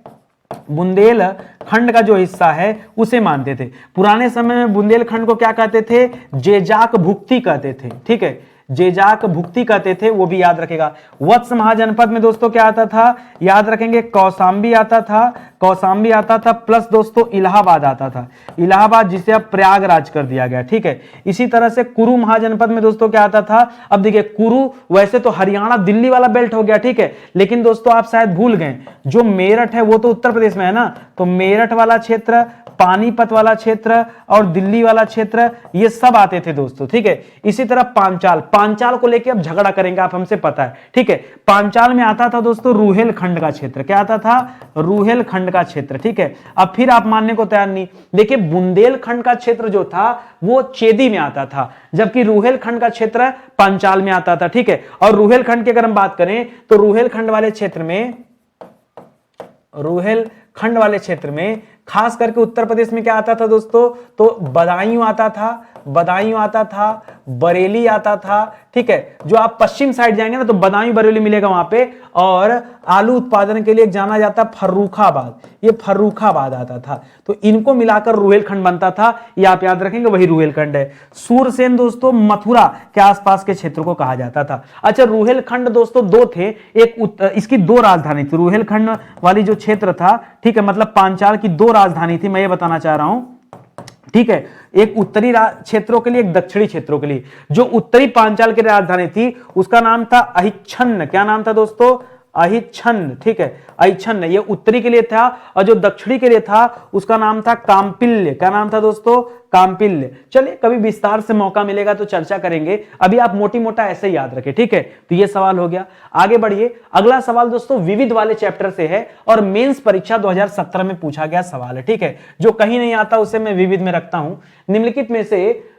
बुंदेलखंड का जो हिस्सा है उसे मानते थे। पुराने समय में बुंदेलखंड को क्या कहते थे? जेजाक भुक्ति कहते थे। ठीक है, जेजाक भुक्ति कहते थे, वो भी याद रखेगा। वत्स महाजनपद में दोस्तों क्या आता था? याद रखेंगे कौशाम्बी आता था, कौशाम्बी आता था, प्लस दोस्तों इलाहाबाद आता था, इलाहाबाद जिसे अब प्रयागराज कर दिया गया। ठीक है, इसी तरह से कुरु महाजनपद में दोस्तों क्या आता था? अब देखिए कुरु वैसे तो हरियाणा दिल्ली वाला बेल्ट हो गया। ठीक है, लेकिन दोस्तों आप शायद भूल गए, जो मेरठ है वो तो उत्तर प्रदेश में है ना, तो मेरठ वाला क्षेत्र, पानीपत वाला क्षेत्र और दिल्ली वाला क्षेत्र ये सब आते थे दोस्तों। ठीक है, इसी तरह पांचाल, पांचाल को लेके अब झगड़ा करेंगे आप, हमसे पता है। ठीक है, पांचाल में आता था दोस्तों रुहेलखंड का क्षेत्र। क्या आता था? रुहेलखंड का क्षेत्र। ठीक है, अब फिर आप मानने को तैयार नहीं। देखिए बुंदेलखंड का क्षेत्र जो था वो चेदी में आता था, जबकि रुहेलखंड का क्षेत्र पांचाल में आता था। ठीक है, और रुहेलखंड की अगर हम बात करें तो रुहेलखंड वाले क्षेत्र में खास करके उत्तर प्रदेश में क्या आता था दोस्तों? तो बदायूं आता था, बरेली आता था। ठीक है, जो आप पश्चिम साइड जाएंगे ना तो बदायूं बरेली मिलेगा वहां पे। और आलू उत्पादन के लिए जाना जाता फर्रुखाबाद, ये फर्रुखाबाद आता था। तो इनको मिलाकर रुहेलखंड बनता था, ये आप याद रखेंगे, वही रुहेलखंड है। सूरसेन दोस्तों मथुरा के आसपास के क्षेत्र को कहा जाता था। अच्छा, रुहेलखंड दोस्तों दो थे, एक इसकी 2 राजधानी थी। रुहेलखंड वाली जो क्षेत्र था, ठीक है, मतलब पांचाल की 2 राजधानी थी, मैं ये बताना चाह रहा हूं। ठीक है, एक उत्तरी क्षेत्रों के लिए, एक दक्षिणी क्षेत्रों के लिए। जो उत्तरी पांचाल की राजधानी थी उसका नाम था अहिच्छन्न। क्या नाम था दोस्तों? अहिच्छन्न। ठीक है, अहिच्छन्न ये उत्तरी के लिए था, और जो दक्षिणी के लिए था उसका नाम था काम्पिल्य। क्या नाम था दोस्तों? काम्पिल्य। चलिए कभी विस्तार से मौका मिलेगा तो चर्चा करेंगे, अभी आप मोटी मोटा ऐसे याद रखें। ठीक है, तो ये सवाल हो गया। आगे बढ़िए, अगला सवाल दोस्तों विविध वाले चैप्टर से है और मेंस परीक्षा 2017 में पूछा गया सवाल है। ठीक है, जो कहीं नहीं आता उसे मैं विविध में रखता हूं। निम्नलिखित में से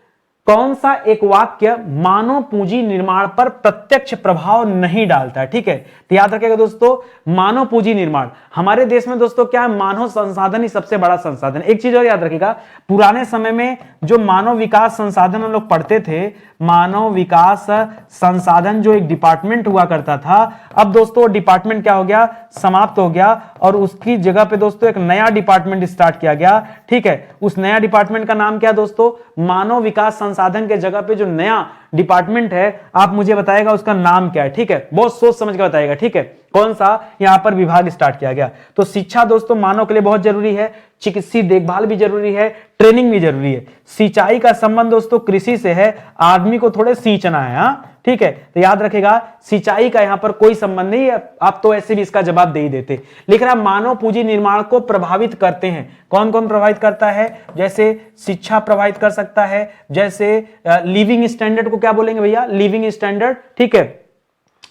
कौन सा एक वाक्य मानव पूंजी निर्माण पर प्रत्यक्ष प्रभाव नहीं डालता है? ठीक है, तो याद रखिएगा दोस्तों, मानव पूंजी निर्माण हमारे देश में दोस्तों क्या है? मानव संसाधन ही सबसे बड़ा संसाधन। एक चीज और याद रखिएगा, पुराने समय में जो मानव विकास संसाधन हम लोग पढ़ते थे, मानव विकास संसाधन जो एक डिपार्टमेंट हुआ करता था, अब दोस्तों डिपार्टमेंट क्या हो गया? समाप्त हो गया, और उसकी जगह पे दोस्तों एक नया डिपार्टमेंट स्टार्ट किया गया। ठीक है, उस नया डिपार्टमेंट का नाम क्या दोस्तों? मानव विकास संसाधन के जगह पे जो नया डिपार्टमेंट है, आप मुझे बताएगा उसका नाम क्या है। ठीक है, बहुत सोच समझ के बताएगा। ठीक है, कौन सा यहां पर विभाग स्टार्ट किया गया? तो शिक्षा दोस्तों मानव के लिए बहुत जरूरी है, चिकित्सीय देखभाल भी जरूरी है, ट्रेनिंग भी जरूरी है। सिंचाई का संबंध दोस्तों कृषि से है, आदमी को थोड़े सींचना है। हाँ ठीक है, तो याद रखेगा सिंचाई का यहां पर कोई संबंध नहीं है, आप तो ऐसे भी इसका जवाब दे ही देते। लिख रहा मानव पूंजी निर्माण को प्रभावित करते हैं, कौन कौन प्रभावित करता है, जैसे शिक्षा प्रभावित कर सकता है, जैसे लिविंग स्टैंडर्ड को क्या बोलेंगे भैया, लिविंग स्टैंडर्ड, ठीक है,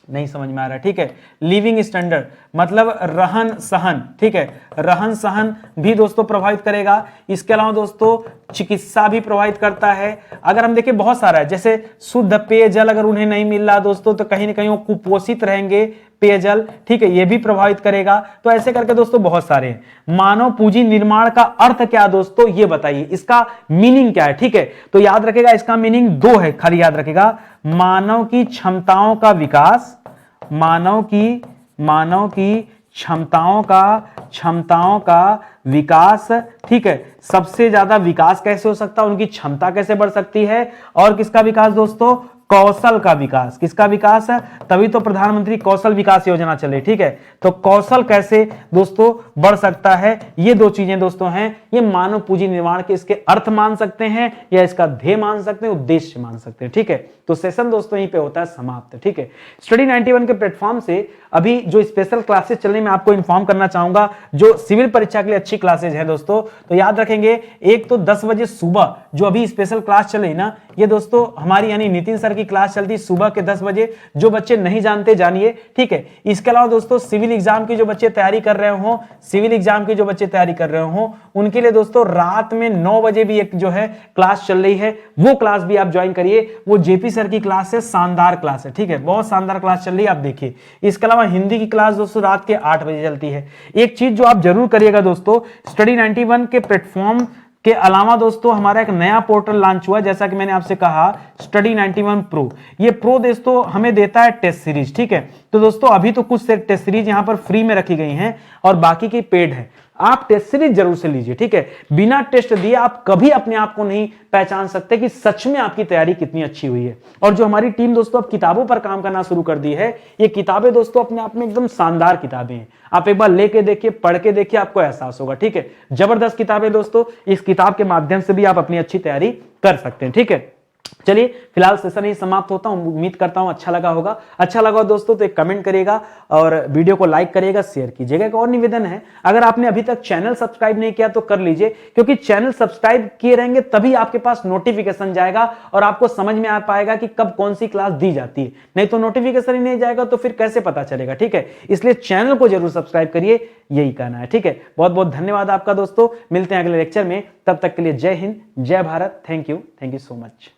नहीं समझ में आ रहा है, ठीक है, लिविंग स्टैंडर्ड मतलब रहन सहन, ठीक है, रहन सहन भी दोस्तों प्रभावित करेगा। इसके अलावा दोस्तों चिकित्सा भी प्रभावित करता है। अगर हम देखें बहुत सारा है, जैसे शुद्ध पेयजल अगर उन्हें नहीं मिल रहा दोस्तों तो कहीं ना कहीं वो कुपोषित रहेंगे, पेयजल, ठीक है, ये भी प्रभावित करेगा। तो ऐसे करके दोस्तों बहुत सारे हैं। मानव पूंजी निर्माण का अर्थ क्या दोस्तों, ये बताइए, इसका मीनिंग क्या है, ठीक है, तो याद रखेगा इसका मीनिंग दो है, खाली याद रखेगा, मानव की क्षमताओं का विकास, मानव की क्षमताओं का विकास, ठीक है, सबसे ज्यादा विकास कैसे हो सकता है, उनकी क्षमता कैसे बढ़ सकती है, और किसका विकास दोस्तों, कौशल का विकास, किसका विकास है, तभी तो प्रधानमंत्री कौशल विकास योजना चले, ठीक है, तो कौशल कैसे दोस्तों बढ़ सकता है, ये दो चीजें दोस्तों हैं, ये मानव पूंजी निर्माण के इसके अर्थ मान सकते हैं या इसका ध्येय मान सकते हैं, उद्देश्य मान सकते हैं, ठीक है। तो सेशन दोस्तों यहीं पे होता है समाप्त, ठीक है। स्टडी 91 के प्लेटफॉर्म से अभी जो स्पेशल क्लासेस चल रही मैं आपको इन्फॉर्म करना चाहूंगा, जो सिविल परीक्षा के लिए अच्छी क्लासेज है दोस्तों, तो याद रखेंगे एक तो 10 बजे सुबह जो अभी स्पेशल क्लास चल रही ना, ये दोस्तों हमारी यानी नितिन सर की क्लास चलती सुबह के 10 बजे, जो बच्चे नहीं जानते जानिए, ठीक है। इसके अलावा दोस्तों सिविल एग्जाम की जो बच्चे तैयारी कर रहे हो, सिविल एग्जाम की जो बच्चे तैयारी कर रहे हो, उनके लिए दोस्तों रात में 9 बजे भी एक जो है क्लास चल रही है, वो क्लास भी आप ज्वाइन करिए, वो जेपी सर की क्लास है, शानदार क्लास है, ठीक है, बहुत शानदार क्लास चल रही है, आप देखिए। इसके अलावा हिंदी की क्लास दोस्तों रात के 8 बजे चलती है। एक चीज जो आप जरूर करिएगा दोस्तों, स्टडी 91 के प्लेटफॉर्म के अलावा दोस्तों हमारा एक नया पोर्टल लॉन्च हुआ, जैसा कि मैंने आपसे कहा, स्टडी 91 प्रो। ये प्रो दोस्तों हमें देता है टेस्ट सीरीज, ठीक है, तो दोस्तों अभी तो कुछ टेस्ट सीरीज यहां पर फ्री में रखी गई हैं और बाकी की पेड है, आप टेस्ट सीरीज जरूर से लीजिए, ठीक है। बिना टेस्ट दिए आप कभी अपने आप को नहीं पहचान सकते कि सच में आपकी तैयारी कितनी अच्छी हुई है। और जो हमारी टीम दोस्तों अब किताबों पर काम करना शुरू कर दी है, ये किताबें दोस्तों अपने आप में एकदम शानदार किताबें हैं, आप एक बार लेके देखिए, पढ़ के देखिए, आपको एहसास होगा, ठीक है, जबरदस्त किताबें दोस्तों, इस किताब के माध्यम से भी आप अपनी अच्छी तैयारी कर सकते हैं, ठीक है। चलिए फिलहाल सेशन ही समाप्त होता हूं, उम्मीद करता हूं अच्छा लगा होगा। अच्छा लगा दोस्तों तो एक कमेंट करिएगा और वीडियो को लाइक करिएगा, शेयर कीजिएगा। एक और निवेदन है, अगर आपने अभी तक चैनल सब्सक्राइब नहीं किया तो कर लीजिए, क्योंकि चैनल सब्सक्राइब किए रहेंगे तभी आपके पास नोटिफिकेशन जाएगा और आपको समझ में आ पाएगा कि कब कौन सी क्लास दी जाती है, नहीं तो नोटिफिकेशन ही नहीं जाएगा तो फिर कैसे पता चलेगा, ठीक है। इसलिए चैनल को जरूर सब्सक्राइब करिए, यही कहना है, ठीक है। बहुत बहुत धन्यवाद आपका दोस्तों, मिलते हैं अगले लेक्चर में, तब तक के लिए जय हिंद, जय Bharat, thank you so much.